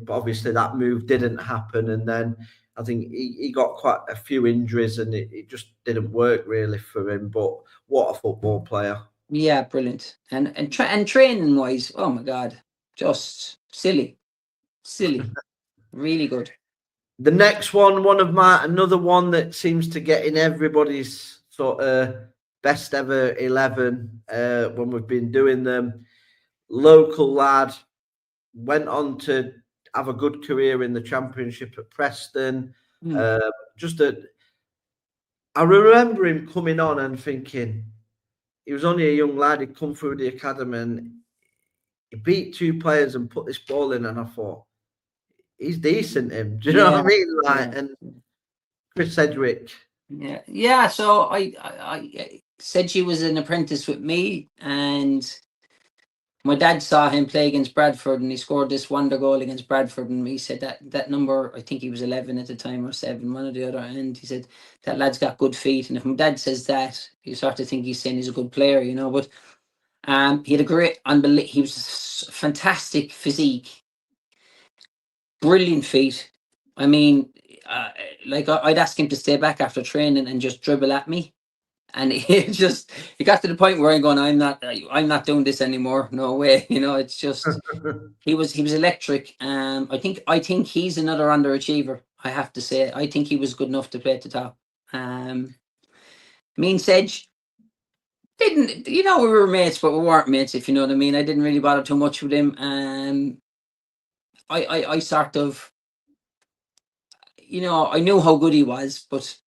but obviously that move didn't happen, and then I think he got quite a few injuries, and it just didn't work really for him. But what a football player! Yeah, brilliant. And training wise, oh my God, just silly, really good. The next one, another one that seems to get in everybody's sort of best ever 11 when we've been doing them. Local lad, went on to have a good career in the Championship at Preston. I remember him coming on and thinking he was only a young lad. He'd come through the academy and he beat two players and put this ball in, and I thought, he's decent, him. Do you know what I mean? Like, and Chris Sedgwick. Yeah. So I said she was an apprentice with me, and my dad saw him play against Bradford, and he scored this wonder goal against Bradford. And he said that number, I think he was 11 at the time or 7, one or the other. And he said that lad's got good feet. And if my dad says that, you start to think he's saying he's a good player, you know. But he had a great, he was fantastic physique, brilliant feet. I mean, like I'd ask him to stay back after training and just dribble at me. And he got to the point where I'm going, I'm not doing this anymore. No way. You know, it's just, he was electric. I think he's another underachiever, I have to say. I think he was good enough to play at the top. Me and Sedge didn't, we were mates, but we weren't mates, if you know what I mean. I didn't really bother too much with him. I sort of, I knew how good he was, but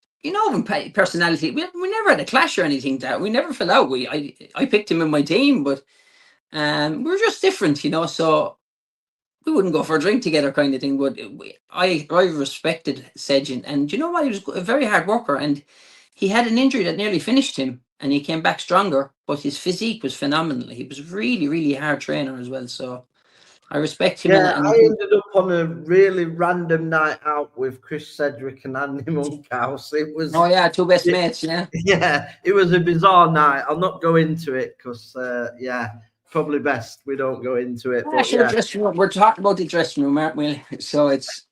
personality, we never had a clash or anything. That we never fell out. I picked him in my team, but we were just different, so we wouldn't go for a drink together, kind of thing. But I respected Sedge, and you know what? He was a very hard worker, and he had an injury that nearly finished him, and he came back stronger. But his physique was phenomenal. He was really, really hard trainer as well. So I respect him. Yeah, I ended up on a really random night out with Chris Sedgwick and Andy Monkhouse. It was two best mates. Yeah, it was a bizarre night. I'll not go into it because probably best we don't go into it. But dressing room. We're talking about the dressing room, aren't we? So it's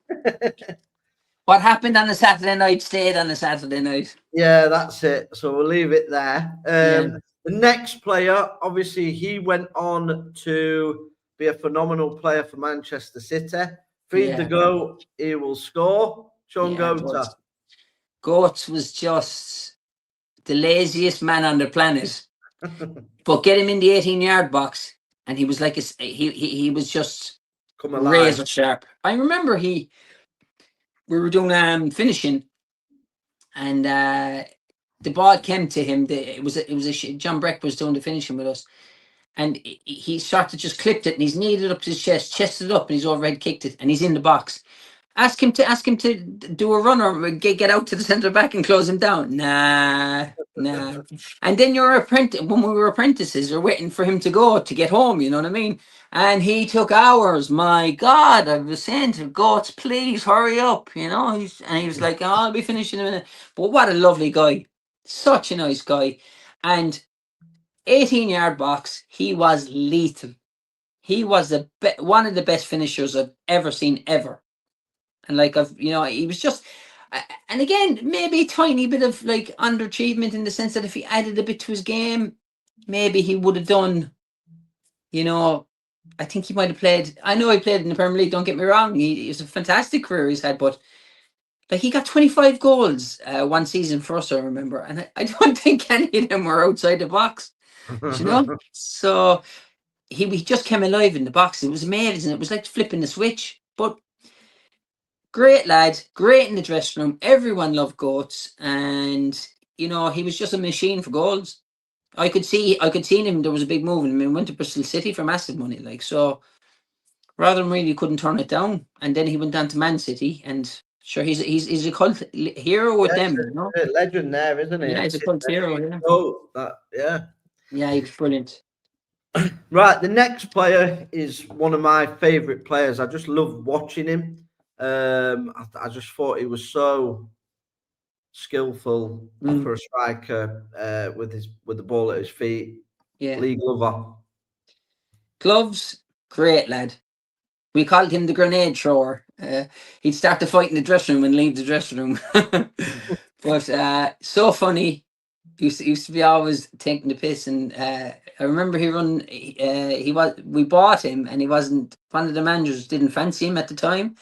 what happened on the Saturday night stayed on the Saturday night. Yeah, that's it. So we'll leave it there. The next player, obviously, he went on to be a phenomenal player for Manchester City. Feed the goat, he will score. Sean Goater. Goats was just the laziest man on the planet. But get him in the 18-yard box, and he was like he was just razor sharp. I remember we were doing finishing, and the ball came to him. John Breck was doing the finishing with us, and he started just clipped it, and he's kneed it up to his chested up, and he's overhead kicked it, and he's in the box. Ask him to do a run or get out to the centre back and close him down. Nah. And then when we were apprentices, you're waiting for him to go to get home. You know what I mean? And he took hours. My God, I was saying to Goats, please hurry up. He was like, oh, I'll be finishing in a minute. But what a lovely guy, such a nice guy, and 18-yard box. He was lethal. He was one of the best finishers I've ever seen ever. And he was just, and again, maybe a tiny bit of underachievement in the sense that if he added a bit to his game, maybe he would have done, I think he might have played. I know he played in the Premier League, don't get me wrong. It's a fantastic career he's had, but he got 25 goals one season for us, I remember. And I don't think any of them were outside the box, So he just came alive in the box. It was amazing. It was like flipping the switch, but great lad, great in the dressing room. Everyone loved Goats, and he was just a machine for goals. I could see him. There was a big move, and he went to Bristol City for massive money. So Rotherham really couldn't turn it down. And then he went down to Man City, and sure, he's a cult hero with them. A legend there, isn't he? Yeah, he's a cult hero. Yeah, he was brilliant. Right, the next player is one of my favourite players. I just love watching him. I just thought he was so skillful for a striker with the ball at his feet. Yeah, Lee Glover. Gloves, great lad. We called him the grenade thrower. He'd start the fight in the dressing room and leave the dressing room. But so funny. Used to be always taking the piss, and I remember we bought him, and he wasn't, one of the managers didn't fancy him at the time,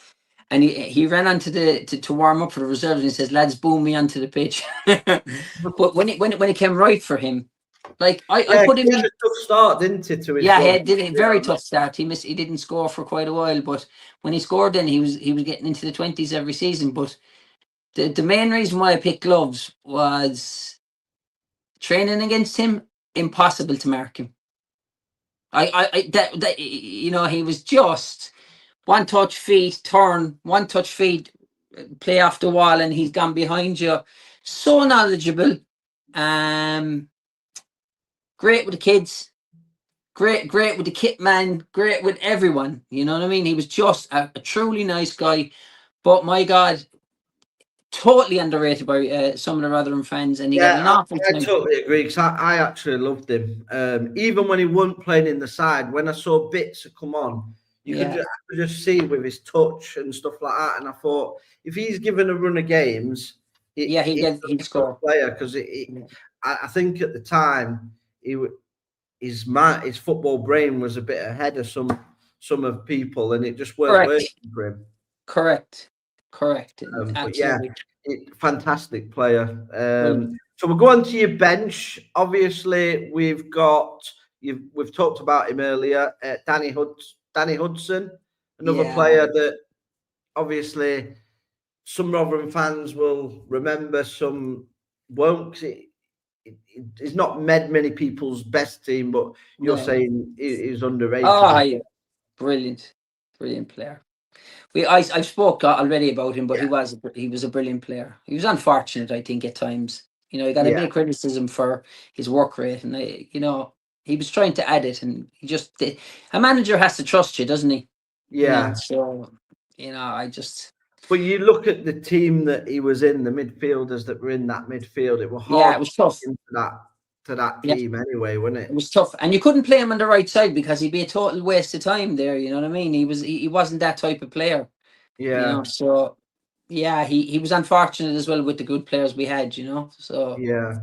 and he ran onto to warm up for the reserves, and he says, "Lads, boom me onto the pitch." But when it came right for him, like I put him he in. had a tough start, didn't he, to his Yeah, run? he did a very tough start. He didn't score for quite a while, but when he scored, then he was getting into the 20s every season. But the main reason why I picked gloves was training against him, impossible to mark him. That he was just one touch feet, turn, one touch feet, play off the wall, and he's gone behind you. So knowledgeable, great with the kids, great with the kit man, great with everyone. You know what I mean? He was just a truly nice guy. But my God, totally underrated by some of the Rotherham fans, and he got an Yeah, awful I time. totally agree, because I actually loved him. Even when he wasn't playing in the side, when I saw bits come on, I could just see with his touch and stuff like that. And I thought, if he's given a run of games, he'd a score. good player, because I think at the time his football brain was a bit ahead of some of people, and it just weren't working for him. Correct. But yeah, Absolutely. fantastic player. So we'll go on to your bench. Obviously, we've talked about him earlier. Danny Hudson, another player that obviously some Rotherham fans will remember, some won't. It's not many people's best team, but you're saying he's underrated. Oh, yeah. Brilliant player. I spoke already about him, but he was a brilliant player. He was unfortunate, I think, at times. He got a bit of criticism for his work rate, and he was trying to add it, and he just did. A manager has to trust you, doesn't he? Yeah. So I just. But you look at the team that he was in, the midfielders that were in that midfield. It was hard. It was tough to that team anyway, wasn't it? It was tough, and you couldn't play him on the right side because he'd be a total waste of time there. You know what I mean? He wasn't that type of player. Yeah. So he was unfortunate as well with the good players we had. So yeah.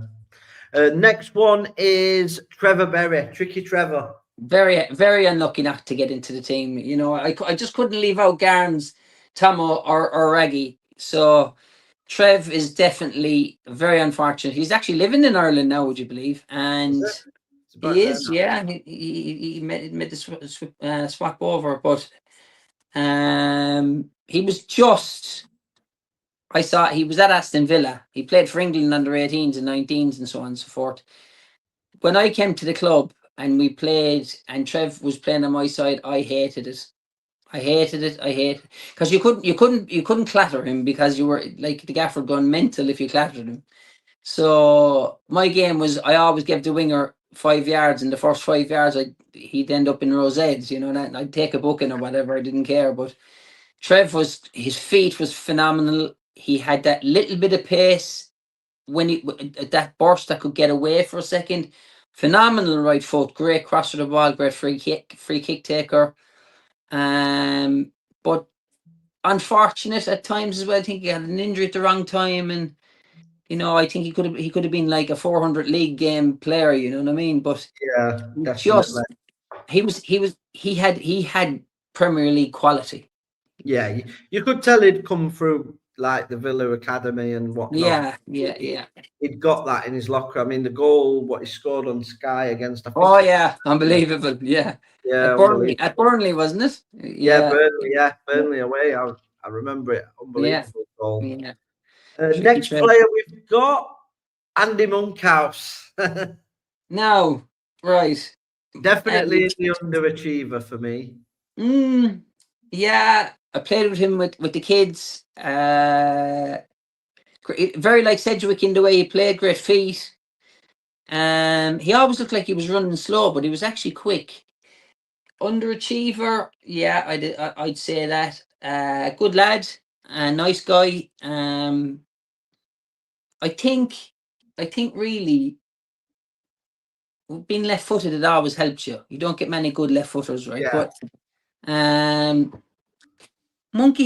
Next one is Trevor Berry, Tricky Trevor. Very, very unlucky not to get into the team. I just couldn't leave out Garns, Tomo, or Raggy. So Trev is definitely very unfortunate. He's actually living in Ireland now, would you believe? And he is, he made the swap over, but he was just. I saw he was at Aston Villa. He played for England under 18s and 19s and so on and so forth. When I came to the club and we played, and Trev was playing on my side, I hated it. Because you couldn't clatter him, because you were like the gaffer going mental if you clattered him. So my game was, I always gave the winger 5 yards, and the first 5 yards he'd end up in rose eds, and I'd take a booking or whatever. I didn't care. But Trev his feet was phenomenal. He had that little bit of pace when that burst that could get away for a second. Phenomenal right foot, great crosser of the ball, great free kick taker. But unfortunate at times as well. I think he had an injury at the wrong time, and I think he could have been like a 400 league game player. You know what I mean? But definitely. He had Premier League quality. Yeah, you could tell he'd come through like the Villa Academy and whatnot. Yeah. He'd got that in his locker. I mean, the goal what he scored on Sky against. Unbelievable. Yeah. Yeah, at Burnley, wasn't it? Burnley away. I remember it. Unbelievable goal. Yeah. Next player we've got Andy Monkhouse. No, right. Definitely the underachiever for me. Yeah, I played with him with the kids. Very like Sedgwick in the way he played, great feet. He always looked like he was running slow, but he was actually quick. Underachiever, yeah, I'd say that. Good lad, nice guy. I think really being left-footed, it always helps you. You don't get many good left-footers, right? Yeah. But Monkey.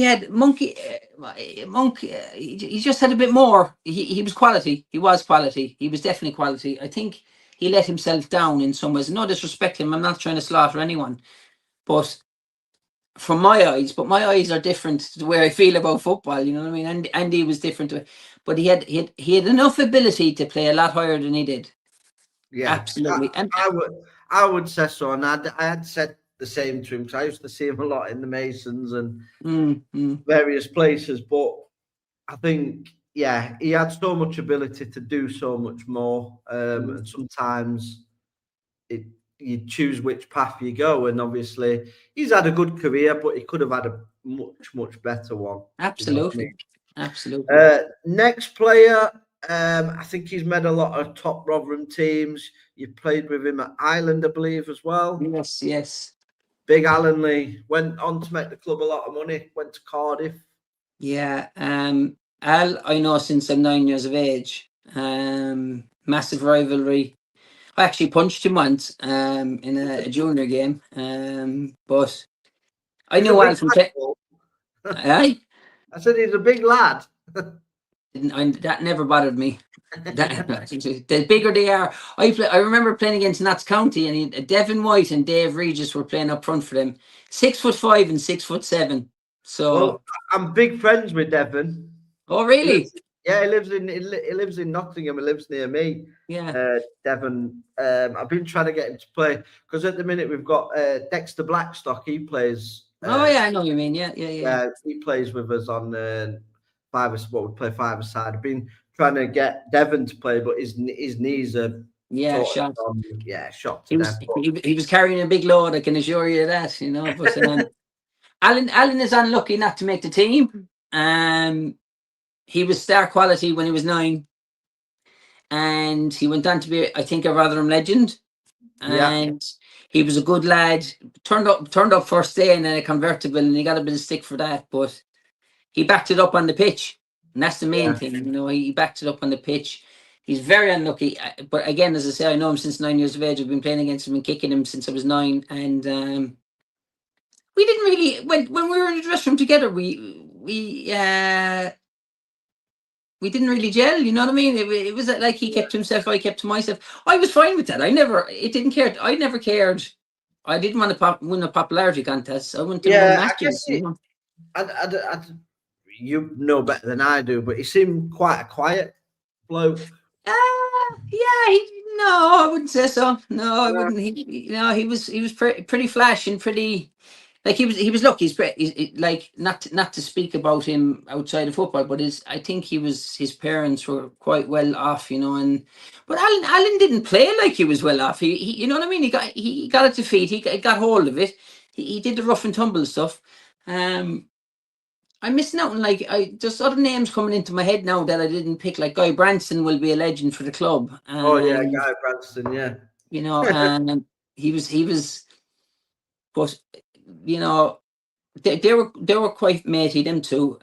He just had a bit more. He was quality. He was quality. He was definitely quality. I think he let himself down in some ways. No disrespect to him. I'm not trying to slaughter anyone, but from my eyes, my eyes are different to the way I feel about football. You know what I mean? And Andy was different to it, but he had enough ability to play a lot higher than he did. Yeah, Absolutely. I would say so, and I had said the same to him because I used to see him a lot in the Masons and various places. But I think, yeah, he had so much ability to do so much more, and sometimes you choose which path you go. And obviously, he's had a good career, but he could have had a much better one. Absolutely, You know absolutely. Next player. I think he's made a lot of top Rotherham teams. You played with him at Ireland, I believe, as well. Yes. Big Alan Lee went on to make the club a lot of money. Went to Cardiff. Yeah. Al, I know since I'm 9 years of age. Massive rivalry. I actually punched him once in a junior game. But I He's knew a Al big from lad. I said he's a big lad. that never bothered me. The bigger they are, I remember playing against Notts County, and Devin White and Dave Regis were playing up front for them. 6'5" and 6'7". So, well, I'm big friends with Devon. oh really? He lives in Nottingham. He lives near me. Yeah. Devon. I've been trying to get him to play because at the minute we've got Dexter Blackstock. He plays. Oh yeah, I know what you mean. Yeah. He plays with us on we play five-a-side. I've been trying to get Devon to play, but his knees are shot. Shot to He death. was carrying a big load. I can assure you that. You know, but Alan is unlucky not to make the team. He was star quality when he was 9, and he went on to be, I think, a Rotherham legend. And he was a good lad. Turned up first day in a convertible, and he got a bit of stick for that, but he backed it up on the pitch, and that's the main thing. You know, he backed it up on the pitch. He's very unlucky, but again, as I say, I know him since 9 years of age. I've been playing against him and kicking him since I was 9, and we didn't really when we were in the dressing room together. We didn't really gel. You know what I mean? It was like he kept to himself, I kept to myself. I was fine with that. I never cared. I didn't want to win a popularity contest. I wanted to win matches. You know better than I do, but he seemed quite a quiet bloke. No, I wouldn't say so. No, I wouldn't. He was pretty flash and pretty. Like he was. Look, he's like not to speak about him outside of football, but I think his parents were quite well off, you know. But Alan didn't play like he was well off. He you know what I mean. He got it to feet. He got hold of it. He did the rough and tumble stuff. I'm missing out on just other names coming into my head now that I didn't pick. Like Guy Branson will be a legend for the club. Guy Branson, yeah. You know, and he was, but you know, they were quite matey, them two.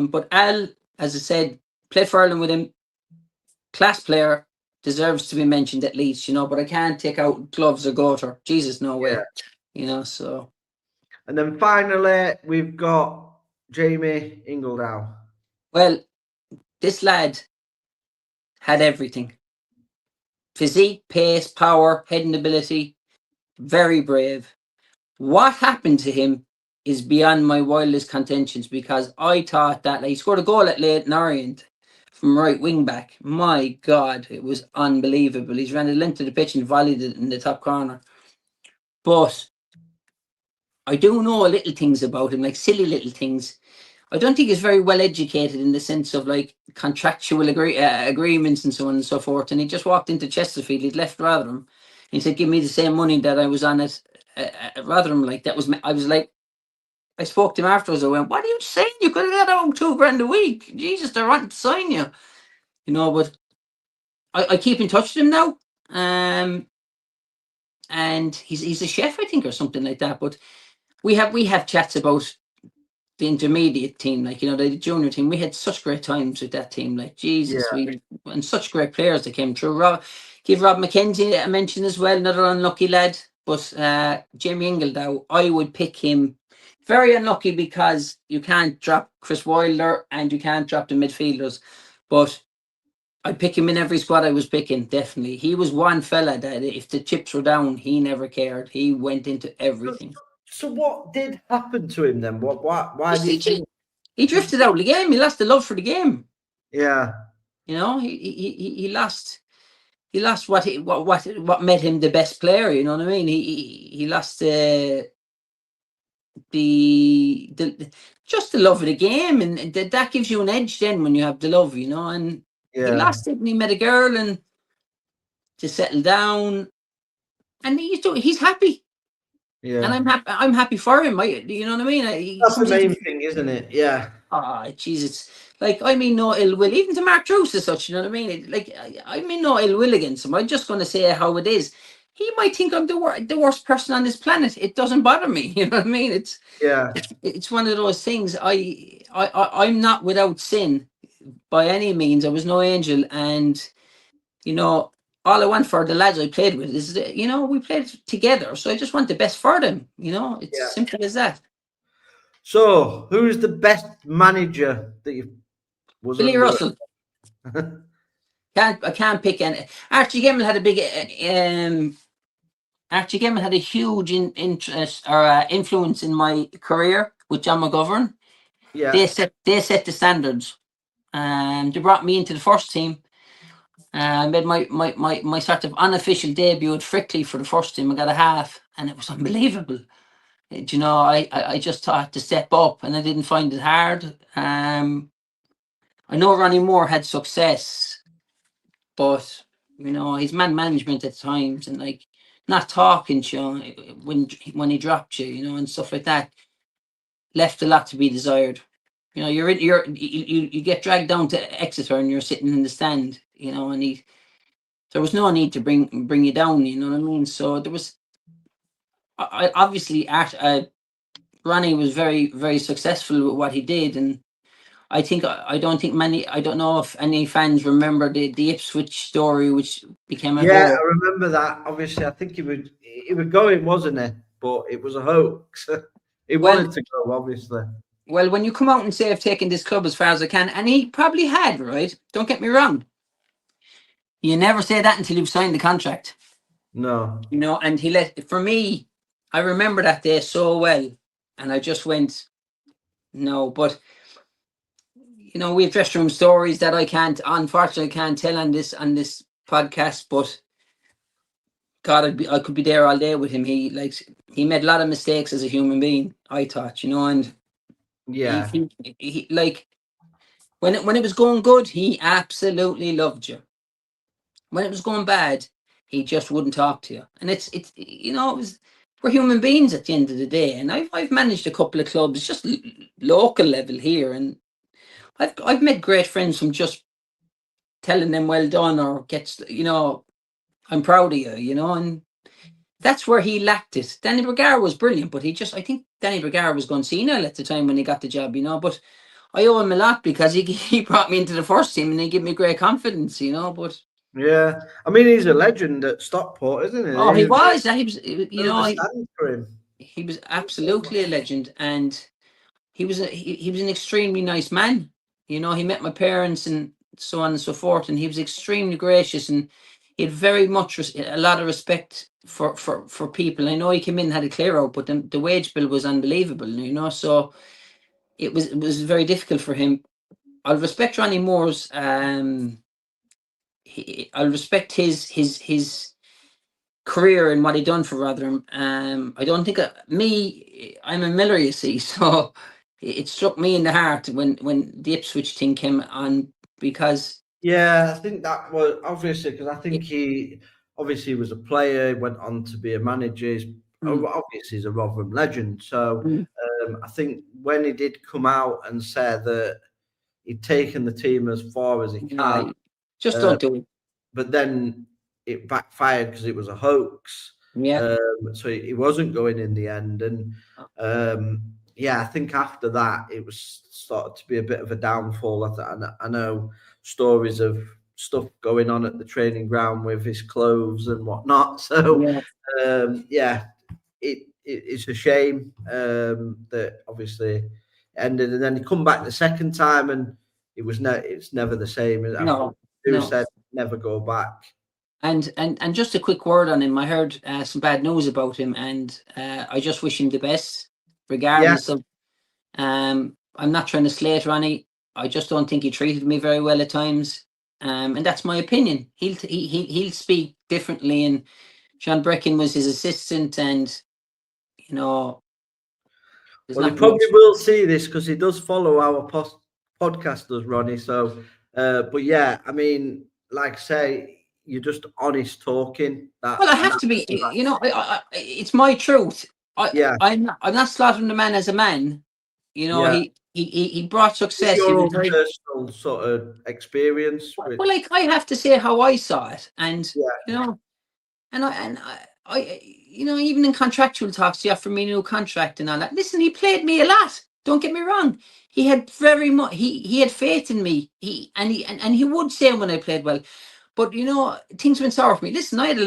But Al, as I said, played for Ireland with him. Class player, deserves to be mentioned at least, you know. But I can't take out Gloves or Goater. Jesus, no way. You know, so. And then finally, we've got Jamie Ingledow. Well, this lad had everything. Physique, pace, power, heading ability. Very brave. What happened to him is beyond my wildest contentions, because I thought that he scored a goal at Leyton Orient from right wing back. My God, it was unbelievable. He's ran the length of the pitch and volleyed it in the top corner. But I do know little things about him, like silly little things. I don't think he's very well educated in the sense of like contractual agreements and so on and so forth. And he just walked into Chesterfield. He'd left Rotherham. And he said, "Give me the same money that I was on at Rotherham." Like that was. I was like, I spoke to him afterwards. I went, "What are you saying? You could have got out $2,000 a week. Jesus, they're wanting to sign you." You know, but I keep in touch with him now. And he's a chef, I think, or something like that. But we have chats about the intermediate team, like, you know, the junior team. We had such great times with that team, like Jesus, and such great players that came through. Give Rob McKenzie a mention as well, another unlucky lad. but Jamie Ingledow, I would pick him. Very unlucky because you can't drop Chris Wilder and you can't drop the midfielders, but I'd pick him in every squad I was picking, definitely. He was one fella that if the chips were down, he never cared. He went into everything. So what did happen to him then? Why do you think? He drifted out of the game. He lost the love for the game. Yeah. You know, he lost what made him the best player. You know what I mean? He lost the just the love of the game, and that gives you an edge then when you have the love, you know. And he lost it, and he met a girl, and to settle down, and he's happy. Yeah. And I'm happy for him. You know what I mean? That's the main thing, isn't it? Yeah. Ah, Jesus. Like, I mean no ill will, even to Mark Druce as such, you know what I mean? I mean no ill will against him. I'm just going to say how it is. He might think I'm the worst person on this planet. It doesn't bother me, you know what I mean? It's one of those things. I'm not without sin by any means. I was no angel, and you know, all I want for the lads I played with is, you know, we played together, so I just want the best for them. You know, it's simple as that. So, who's the best manager that you was Billy under? Russell. I can't pick any. Archie Gemmell had a big. Archie Gemmell had a huge interest or influence in my career with John McGovern. Yeah. They set the standards, and they brought me into the first team. I made my sort of unofficial debut at Frickley for the first team. I got a half, and it was unbelievable. You know, I just thought to step up, and I didn't find it hard. I know Ronnie Moore had success, but you know, his man management at times, and like not talking to you when he dropped you, you know, and stuff like that, left a lot to be desired. You know, you get dragged down to Exeter and you're sitting in the stand, you know, and there was no need to bring you down, you know what I mean? So there was, I obviously Ronnie was very, very successful with what he did, and I don't know if any fans remember the Ipswich story, which became a Yeah, whole. I remember that. Obviously, I think it was going, wasn't it? But it was a hoax. He Well, wanted to go, obviously. well, when you come out and say I've taken this club as far as I can, and he probably had, right? Don't get me wrong. You never say that until you've signed the contract. No. You know, and for me, I remember that day so well, and I just went, no, but you know, we have dressing room stories that unfortunately can't tell on this podcast, but God, I could be there all day with him. He made a lot of mistakes as a human being, I thought, you know, and Yeah. he like when it was going good, he absolutely loved you. When it was going bad, he just wouldn't talk to you. And it's you know, we're human beings at the end of the day. And I've managed a couple of clubs, just local level here, and I've met great friends from just telling them well done or you know, I'm proud of you, you know, and that's where he lacked it. Danny Bergara was brilliant, but I think Danny Bergara was going senile at the time when he got the job, you know, but I owe him a lot because he brought me into the first team and he gave me great confidence, you know, but Yeah. I mean, he's a legend at Stockport, isn't he? oh, he was, you know, Stand for him. he was absolutely a legend, and he was an extremely nice man. You know, he met my parents and so on and so forth, and he was extremely gracious, and he had very much a lot of respect for people. I know he came in and had a clear out, but the wage bill was unbelievable. You know, so it was very difficult for him. I'll respect Ronnie Moore's. I'll respect his career and what he done for Rotherham. I don't think I'm a Miller, you see, so it struck me in the heart when the Ipswich thing came on, because Yeah, I think that was obviously because I think he obviously was a player, went on to be a manager. Obviously, he's a Rotherham legend. So I think when he did come out and say that he'd taken the team as far as he can, just don't do it. but then it backfired because it was a hoax. Yeah. So he wasn't going in the end, and yeah, I think after that it was started to be a bit of a downfall. I know stories of stuff going on at the training ground with his clothes and whatnot. So it's a shame that obviously ended, and then he come back the second time, and it's never the same. Who said never go back? And just a quick word on him. I heard some bad news about him, and I just wish him the best, regardless of. I'm not trying to slate Ronnie. I just don't think he treated me very well at times, and that's my opinion. He'll speak differently. And John Brecken was his assistant, and well, he probably will see this because he does follow our podcast, does Ronnie? So, but yeah, I mean, like I say, you're just honest talking. Well, I have to be. It's my truth. I'm not slaughtering the man as a man. He brought success. Your own personal sort of experience. Well, like I have to say how I saw it, and I even in contractual talks, he offered me a new contract and all that. Listen, he played me a lot. Don't get me wrong. He had very much. He had faith in me. He would say when I played well. But things went sour for me. Listen, I had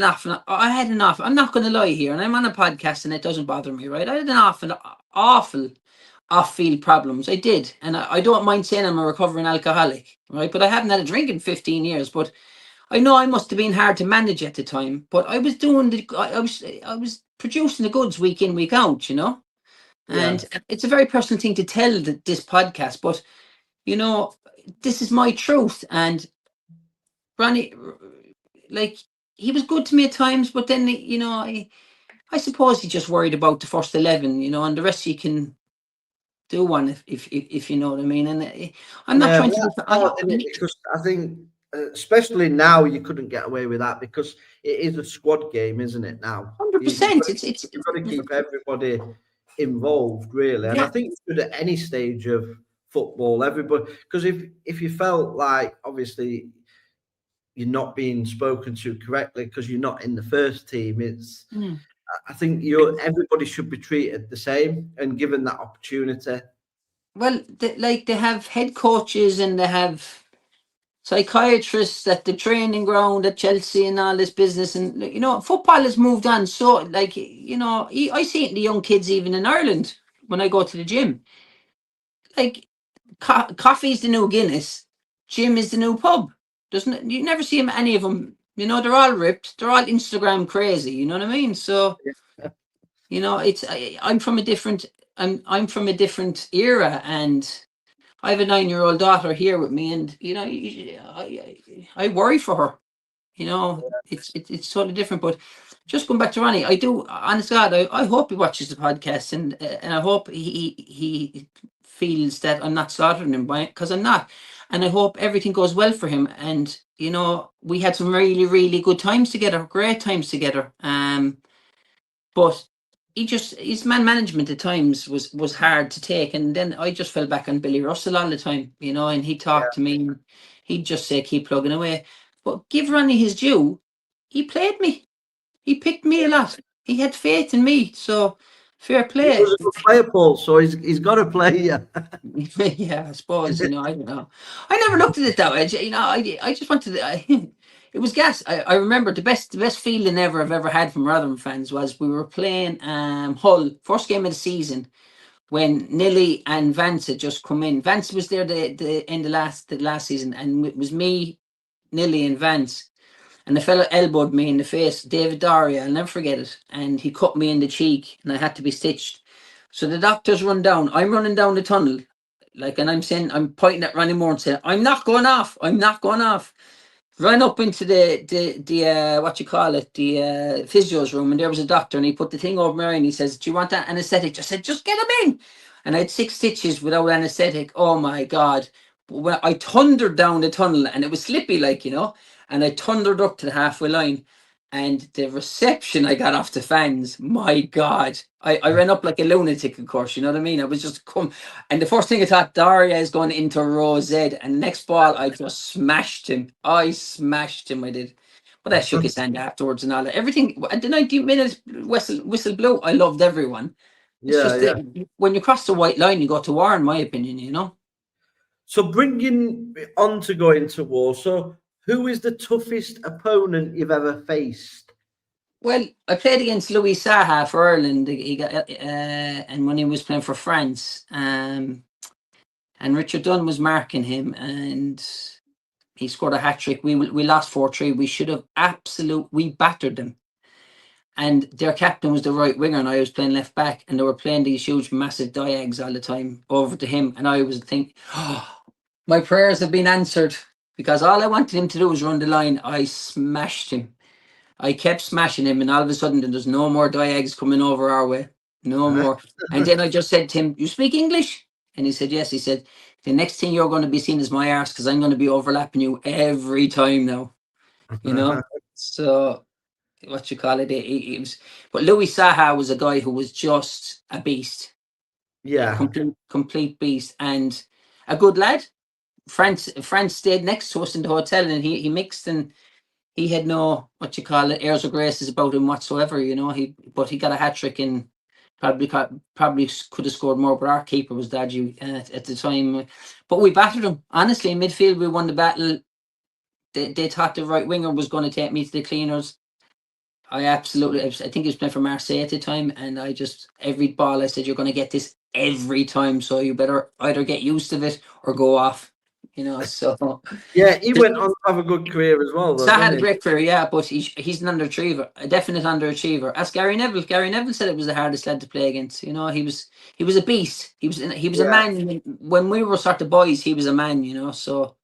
enough. I'm not going to lie here, and I'm on a podcast, and it doesn't bother me, right? I had an awful off-field problems. I did, and I don't mind saying I'm a recovering alcoholic, right? But I haven't had a drink in 15 years. But I know I must have been hard to manage at the time. But I was doing I was producing the goods week in, week out, And it's a very personal thing to tell this podcast, but this is my truth. And Ronnie, like, he was good to me at times, but then I suppose he just worried about the first 11, and the rest you can do one if you know what I mean. And I'm not trying to. Because I think, especially now, you couldn't get away with that because it is a squad game, isn't it? Now, 100%. You've got to keep everybody involved, really, and I think you should at any stage of football, everybody. Because if you felt like obviously you're not being spoken to correctly because you're not in the first team, I think everybody should be treated the same and given that opportunity. Well, they have head coaches and they have psychiatrists at the training ground at Chelsea and all this business, and football has moved on. So I see it in the young kids even in Ireland when I go to the gym. Like, coffee's the new Guinness, gym is the new pub. You never see any of them. They're all ripped. They're all Instagram crazy. You know what I mean? So, I'm from a different. I'm from a different era, and I have a 9-year-old daughter here with me, and I worry for her. It's totally different. But just going back to Ronnie, I do. Honest God, I hope he watches the podcast, and I hope he feels that I'm not slaughtering him because I'm not. And I hope everything goes well for him. And, we had some really, really good times together, great times together. But his man management at times was hard to take. And then I just fell back on Billy Russell all the time, and he talked to me. And he'd just say, keep plugging away. But give Ronnie his due. He played me. He picked me a lot. He had faith in me. So, fair play. He was a good player, Paul, so he's got to play you. Yeah, I suppose, I don't know. I never looked at it that way. I just wanted to, it was gas. I remember the best feeling I've ever had from Rotherham fans was we were playing Hull, first game of the season, when Nilly and Vance had just come in. Vance was there the end of the last season, and it was me, Nilly and Vance. And the fella elbowed me in the face, David Doria, I'll never forget it. And he cut me in the cheek and I had to be stitched. So the doctors run down. I'm running down the tunnel. And I'm pointing at Ronnie Moore and saying, I'm not going off. Ran up into the physio's room, and there was a doctor, and he put the thing over my eye and he says, do you want that anesthetic? I said, just get him in. And I had 6 stitches without anesthetic. Oh my God. Well, I thundered down the tunnel and it was slippy, and I thundered up to the halfway line, and the reception I got off the fans, my God. I ran up like a lunatic, of course, you know what I mean? I was just and the first thing I thought, Daria is going into row Z, and the next ball, I just smashed him. I did. But I shook his hand afterwards and all that. Everything, at the 90-minute whistle blew, I loved everyone. When you cross the white line, you go to war, in my opinion, So bringing on to going to war, so Who is the toughest opponent you've ever faced? Well, I played against Louis Saha for Ireland. He got, and when he was playing for France, and Richard Dunn was marking him, and he scored a hat trick. We lost 4-3. We should have we battered them. And their captain was the right winger, and I was playing left back, and they were playing these huge, massive diags all the time over to him. And I was thinking, oh, my prayers have been answered, because all I wanted him to do was run the line. I smashed him. I kept smashing him, and all of a sudden there's no more diags coming over our way. No more. And then I just said to him, "You speak English?" And he said, "Yes." He said, "The next thing you're going to be seen as my arse, because I'm going to be overlapping you every time now." You know? So what you call it? It was, but Louis Saha was a guy who was just a beast. Yeah. Complete beast, and a good lad. France stayed next to us in the hotel, and he mixed, and he had no, what you call it, airs or graces about him whatsoever, you know. But he got a hat trick, and probably could have scored more, but our keeper was dodgy at the time. But we battered him. Honestly, in midfield, we won the battle. They thought the right winger was going to take me to the cleaners. I think he was playing for Marseille at the time, and every ball I said, "You're going to get this every time, so you better either get used to it or go off." You know, so yeah, he went on to have a good career as well. So I had a great career, yeah, but he's an underachiever, a definite underachiever. Ask Gary Neville. Gary Neville said it was the hardest lad to play against. You know, he was a beast. He was a man. When we were sort of boys, he was a man. You know, so.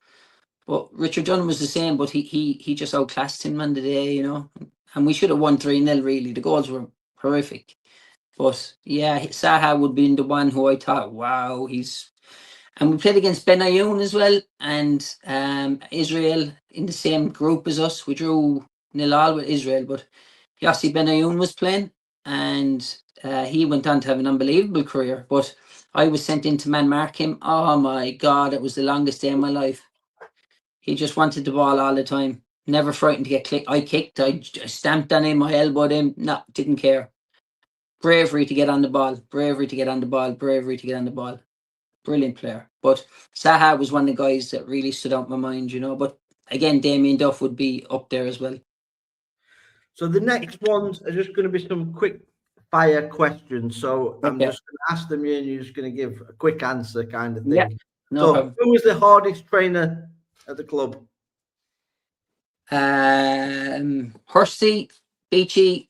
But Richard Dunn was the same, but he just outclassed him on the day. You know, and we should have won 3-0. Really, the goals were horrific. But yeah, Saha would be the one who I thought, wow, and we played against Ben Ayoun as well, and Israel in the same group as us. We drew 0-0 with Israel, but Yossi Ben Ayoun was playing, and he went on to have an unbelievable career. But I was sent in to man mark him. Oh my God, it was the longest day of my life. He just wanted the ball all the time. Never frightened to get clicked. I kicked, I stamped on him, I elbowed him. No, didn't care. Bravery to get on the ball. Bravery to get on the ball. Bravery to get on the ball. Brilliant player. But Saha was one of the guys that really stood out in my mind, you know. But again, Damien Duff would be up there as well. So the next ones are just going to be some quick fire questions. So I'm just going to ask them, and you're just going to give a quick answer kind of thing. Yeah, no problem. Who was the hardest trainer at the club? Hursty, Beachy,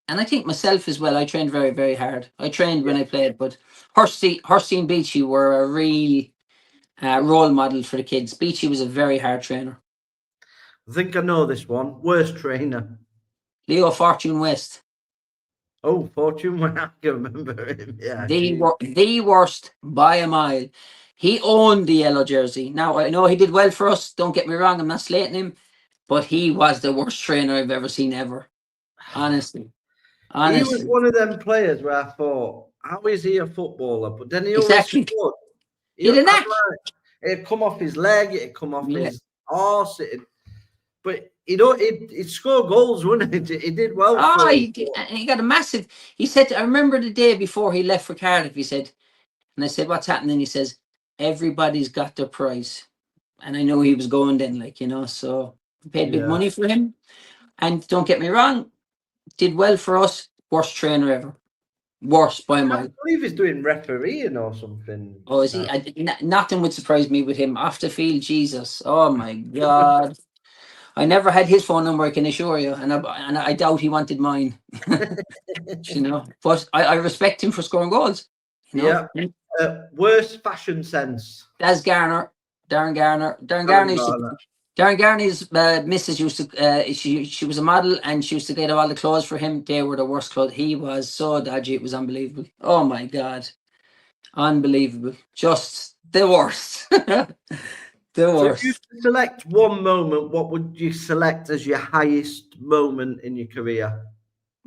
and I think myself as well. I trained very, very hard. I trained when I played, but Hursty and Beachy were a real role model for the kids. Beachy was a very hard trainer. I think I know this one. Worst trainer? Leo Fortune West. Oh, Fortune West. I can remember him. Yeah. The worst by a mile. He owned the yellow jersey. Now, I know he did well for us. Don't get me wrong. I'm not slating him. But he was the worst trainer I've ever seen ever. Honestly. He was one of them players where I thought, how is he a footballer? But then he always scored. It'd come off his leg. It'd come off his arse. But he'd score goals, wouldn't it? He did well. Oh, he got a massive. He said, I remember the day before he left for Cardiff, he said, and I said, what's happening? He says, everybody's got their price. And I know he was going then, like, you know, so we paid big money for him. And don't get me wrong, did well for us. Worst trainer ever. Worst by a mile. I believe he's doing refereeing or something. Oh, is he? Nothing would surprise me with him. Off the field, Jesus. Oh, my God. I never had his phone number, I can assure you. And I doubt he wanted mine. You know, but I respect him for scoring goals. You know? Yeah. Worst fashion sense? Darren Garner. Darren Garner's missus used to, she was a model, and she used to get all the clothes for him. They were the worst clothes. He was so dodgy, it was unbelievable. Oh my God. Unbelievable. Just the worst. The worst. So if you select one moment, what would you select as your highest moment in your career?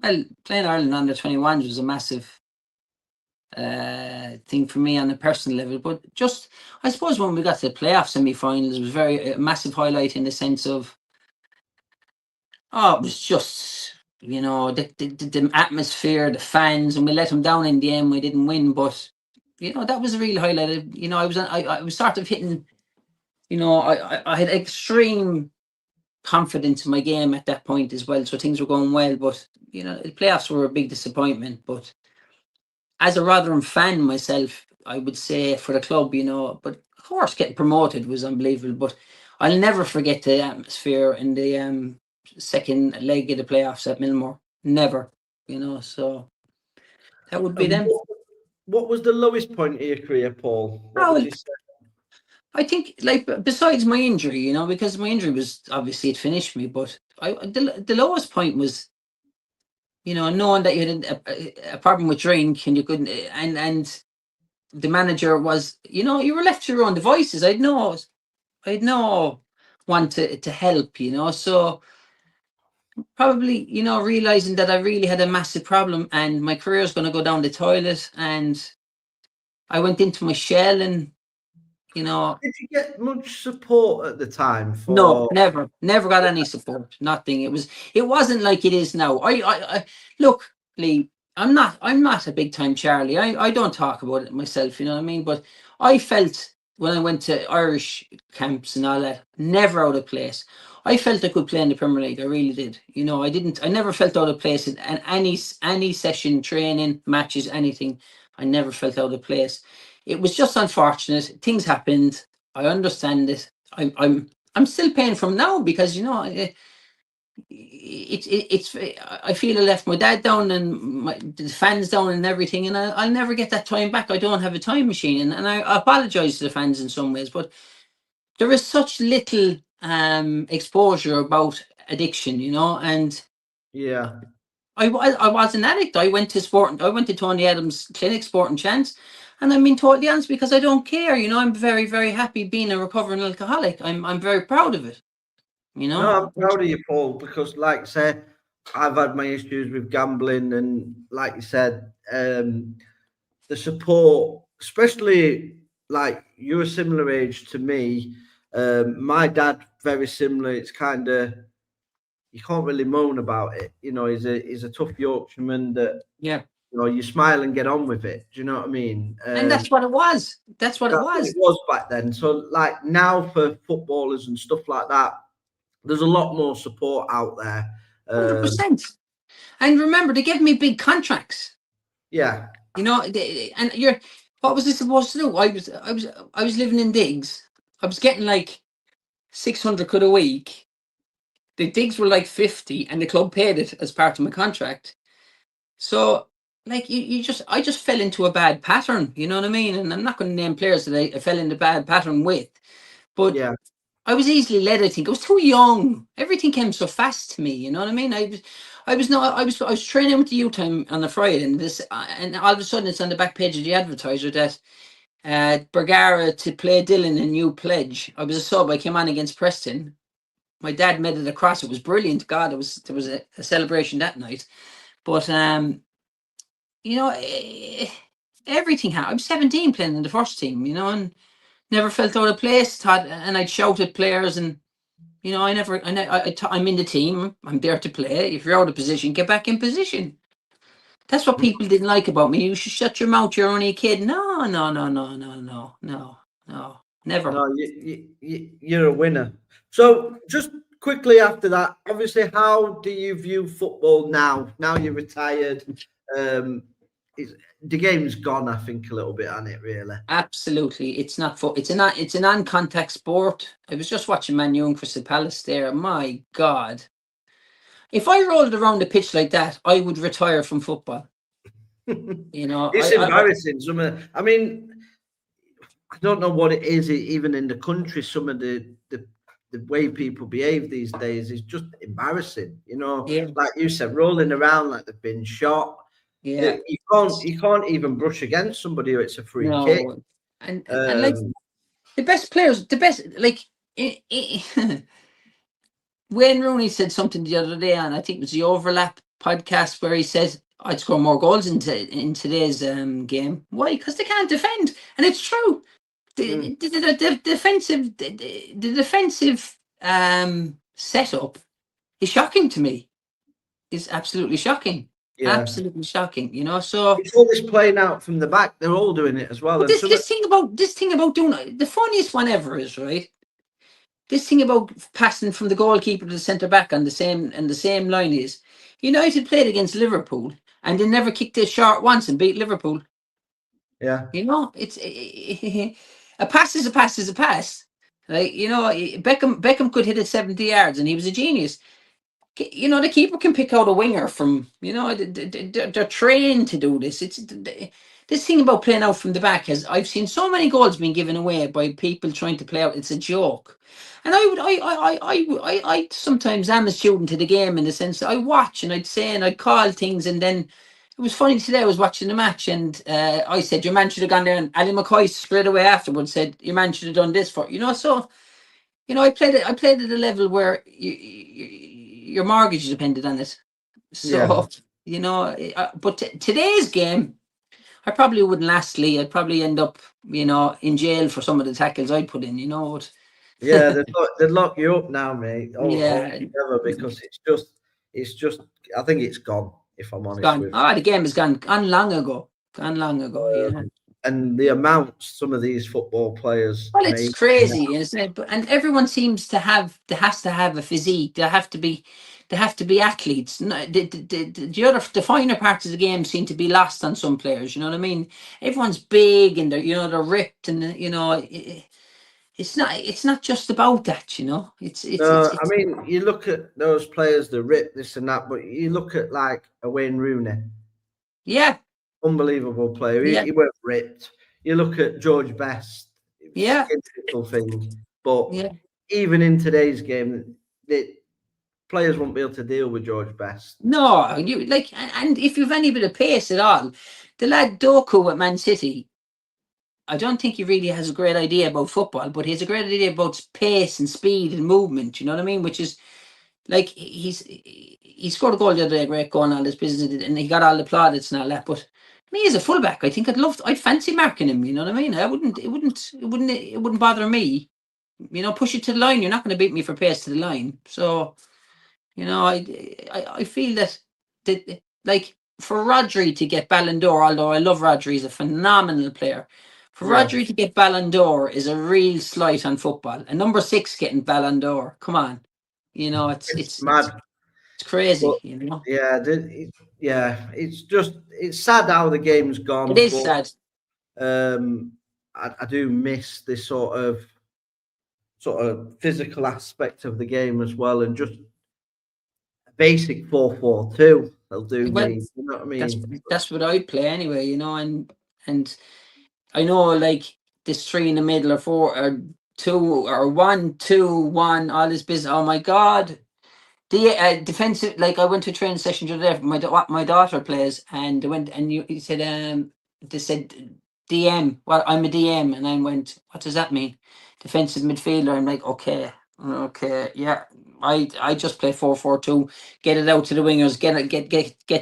Well, playing Ireland under 21s was a massive thing for me on a personal level, but just I suppose when we got to the playoff semi-finals, it was a massive highlight in the sense of it was just, you know, the atmosphere, the fans, and we let them down in the end. We didn't win, but you know, that was a real highlight. You know, I was sort of hitting, you know, I had extreme confidence in my game at that point as well. So things were going well, but you know, the playoffs were a big disappointment. But as a Rotherham fan myself, I would say for the club, you know, but of course getting promoted was unbelievable. But I'll never forget the atmosphere in the second leg of the playoffs at Millmore. Never, you know. So that would be And them. what was the lowest point of your career, Paul? What would Oh, you say? I think, like, besides my injury, you know, because my injury was obviously it finished me, but the lowest point was, you know, knowing that you had a problem with drink and you couldn't, and the manager was, you know, you were left to your own devices. I had no one to help, you know, so probably, you know, realizing that I really had a massive problem and my career is going to go down the toilet, and I went into my shell, and you know. Did you get much support at the time No, for? never got any support. Nothing. It wasn't like it is now. I look, Lee. I'm not a big time Charlie. I don't talk about it myself. You know what I mean. But I felt when I went to Irish camps and all that, never out of place. I felt I could play in the Premier League. I really did. You know, I didn't. I never felt out of place in any session, training, matches, anything. I never felt out of place. It was just unfortunate. Things happened. I understand it. I'm still paying from now because you know it's I feel I left my dad down and the fans down and everything, and I'll never get that time back. I don't have a time machine, and I apologize to the fans in some ways, but there is such little exposure about addiction, you know, and Yeah. I was an addict. I went to Tony Adams' clinic, Sport and Chance, and I'm being totally honest because I don't care. You know, I'm very, very happy being a recovering alcoholic. I'm very proud of it. You No, know. I'm proud of you, Paul, because like I said, I've had my issues with gambling, and like you said, the support, especially like you're a similar age to me. My dad, very similar. It's kind of you can't really moan about it. You know, he's a tough Yorkshireman that Yeah. you know you smile and get on with it. Do you know what I mean? And that's what it was. That's what it That's what it was. was back then. So like now for footballers and stuff like that, there's a lot more support out there. 100%. And remember, they gave me big contracts. Yeah, You know, and what was I supposed to do? I was living in digs. I was getting like 600 quid a week. The digs were like 50, and the club paid it as part of my contract. So, like, I just fell into a bad pattern. You know what I mean? And I'm not going to name players that I fell into bad pattern with, but yeah. I was easily led. I think I was too young. Everything came so fast to me. You know what I mean? I was training with the youth time on a Friday, and all of a sudden it's on the back page of the Advertiser that Bergara to play Dillon a new pledge. I was a sub. I came on against Preston. My dad made it across. It was brilliant. God, there was a celebration that night. But you know, everything happened. I was 17 playing in the first team. You know, and never felt out of place. And I'd shout at players, and you know, I'm in the team. I'm there to play. If you're out of position, get back in position. That's what people didn't like about me. You should shut your mouth. You're only a kid. No, no, no, no, no, no, no, no, never. No, you're a winner. So just quickly after that, obviously, how do you view football now? Now you're retired. Um, the game's gone, I think, a little bit on it, really. Absolutely, it's not for. It's a non-contact sport. I was just watching Man U and Crystal Palace there. My God, if I rolled around the pitch like that, I would retire from football. You know, It's embarrassing. I mean, I don't know what it is, even in the country. Some of the way people behave these days is just embarrassing. You know, yeah, like you said, rolling around like they've been shot. yeah, You can't even brush against somebody or it's a free kick. no, and like the best players, Wayne Rooney said something the other day, and I think it was the Overlap podcast, where he says, "I'd score more goals in today's game." Why? Because they can't defend, and it's true. The defensive setup is shocking to me. It's absolutely shocking. Yeah. Absolutely shocking. You know, so It's always playing out from the back. They're all doing it as well. but And this thing about doing the funniest one ever is, right. this thing about passing from the goalkeeper to the centre back on the same line is United played against Liverpool and they never kicked a shot once and beat Liverpool. Yeah. It's a pass is a pass is a pass. Like, Beckham could hit it 70 yards and he was a genius. The keeper can pick out a winger from, they're trained to do this. It's this thing about playing out from the back I've seen so many goals being given away by people trying to play out. It's a joke. And I sometimes am a student to the game in the sense that I watch and I'd say and I'd call things, and then it was funny today. I was watching the match and I said your man should have gone there, and Ali McCoy straight away afterwards said your man should have done this for so. I played at a level where your mortgage depended on it. So, but today's game, I probably wouldn't last, Lee. I'd probably end up, in jail for some of the tackles I put in, But Yeah, they'd lock you up now, mate. Yeah. Altogether, because it's just. I think it's gone. If I'm It's honest gone. with The game is gone long ago. Gone long ago, yeah. and the amounts some of these football players Well, it's make crazy, isn't it? And everyone seems to has to have a physique. They have to be athletes. No, the finer parts of the game seem to be lost on some players. You know what I mean? Everyone's big and they're ripped, and it's not just about that. I mean, you look at those players, the rip, this and that, but you look at like a Wayne Rooney. Yeah. Unbelievable player. Yeah. He weren't ripped. You look at George Best. Yeah. Little thing. But Yeah. even in today's game, players won't be able to deal with George Best. No, and if you've any bit of pace at all, the lad Doku at Man City, I don't think he really has a great idea about football, but he has a great idea about pace and speed and movement. You know what I mean? Which is like he scored a goal the other day, great goal and all this business, and he got all the plaudits and all that. But me as a fullback, I think I'd fancy marking him. You know what I mean? It wouldn't bother me. Push it to the line. You're not going to beat me for pace to the line. So, I feel that like for Rodri to get Ballon d'Or, although I love Rodri, he's a phenomenal player. For Rodri to get Ballon d'Or is a real slight on football. And number 6 getting Ballon d'Or, come on, it's mad. It's crazy, but, Yeah, it's sad how the game's gone. It is sad. I do miss this sort of physical aspect of the game as well, and just a basic 4-4-2. They'll do me. You know what I mean? That's what I'd play anyway, and I know like this 3 in the middle or 4 or 2 or 1-2-1, all this business. Oh my God. The defensive, like I went to a training session the other day. My daughter plays, and they went and he said they said DM. Well, I'm a DM, and I went, what does that mean? Defensive midfielder. I'm like, okay, yeah. I just play 4-4-2. Get it out to the wingers. Get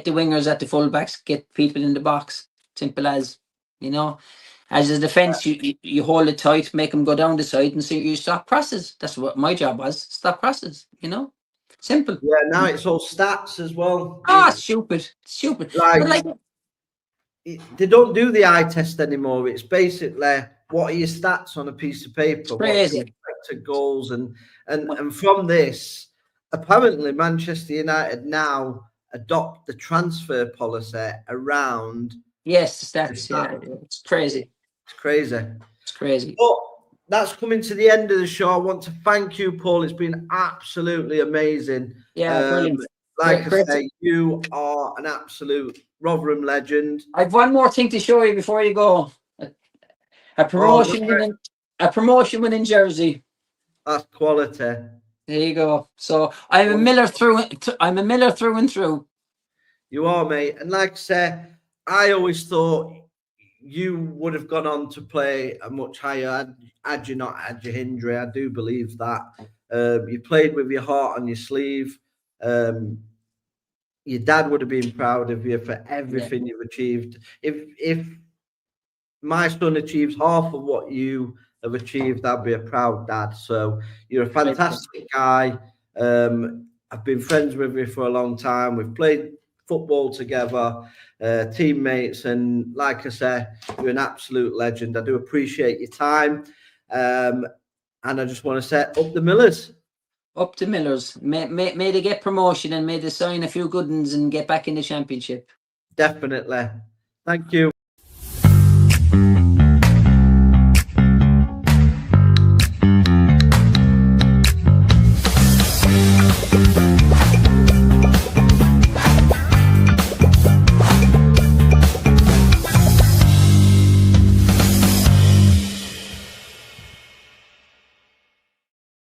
the wingers at the fullbacks. Get people in the box. Simple as, As a defense, you hold it tight, make them go down the side, and so you stop crosses. That's what my job was. Stop crosses. Simple. Yeah, now it's all stats as well. Stupid. Like, they don't do the eye test anymore. It's basically what are your stats on a piece of paper? It's crazy. What's expected goals and from this, apparently Manchester United now adopt the transfer policy around. Yes, stats. Yeah, it's crazy. It's crazy. But that's coming to the end of the show. I want to thank you, Paul. It's been absolutely amazing. Yeah, brilliant. Like I say, you are an absolute Rotherham legend. I've one more thing to show you before you go. A promotion win in Jersey. That's quality. There you go. So I'm a Miller through and through. You are, mate. And like I say, I always thought you would have gone on to play a much higher had you not had your injury. I do believe that. You played with your heart on your sleeve. Your dad would have been proud of you for everything you've achieved. If my son achieves half of what you have achieved, I'd be a proud dad. So you're a fantastic guy. I've been friends with you for a long time. We've played football together, teammates, and like I say, you're an absolute legend. I do appreciate your time. And And I just want to say, up the Millers. Up to Millers. May they get promotion and may they sign a few good ones and get back in the championship. Definitely. Thank you.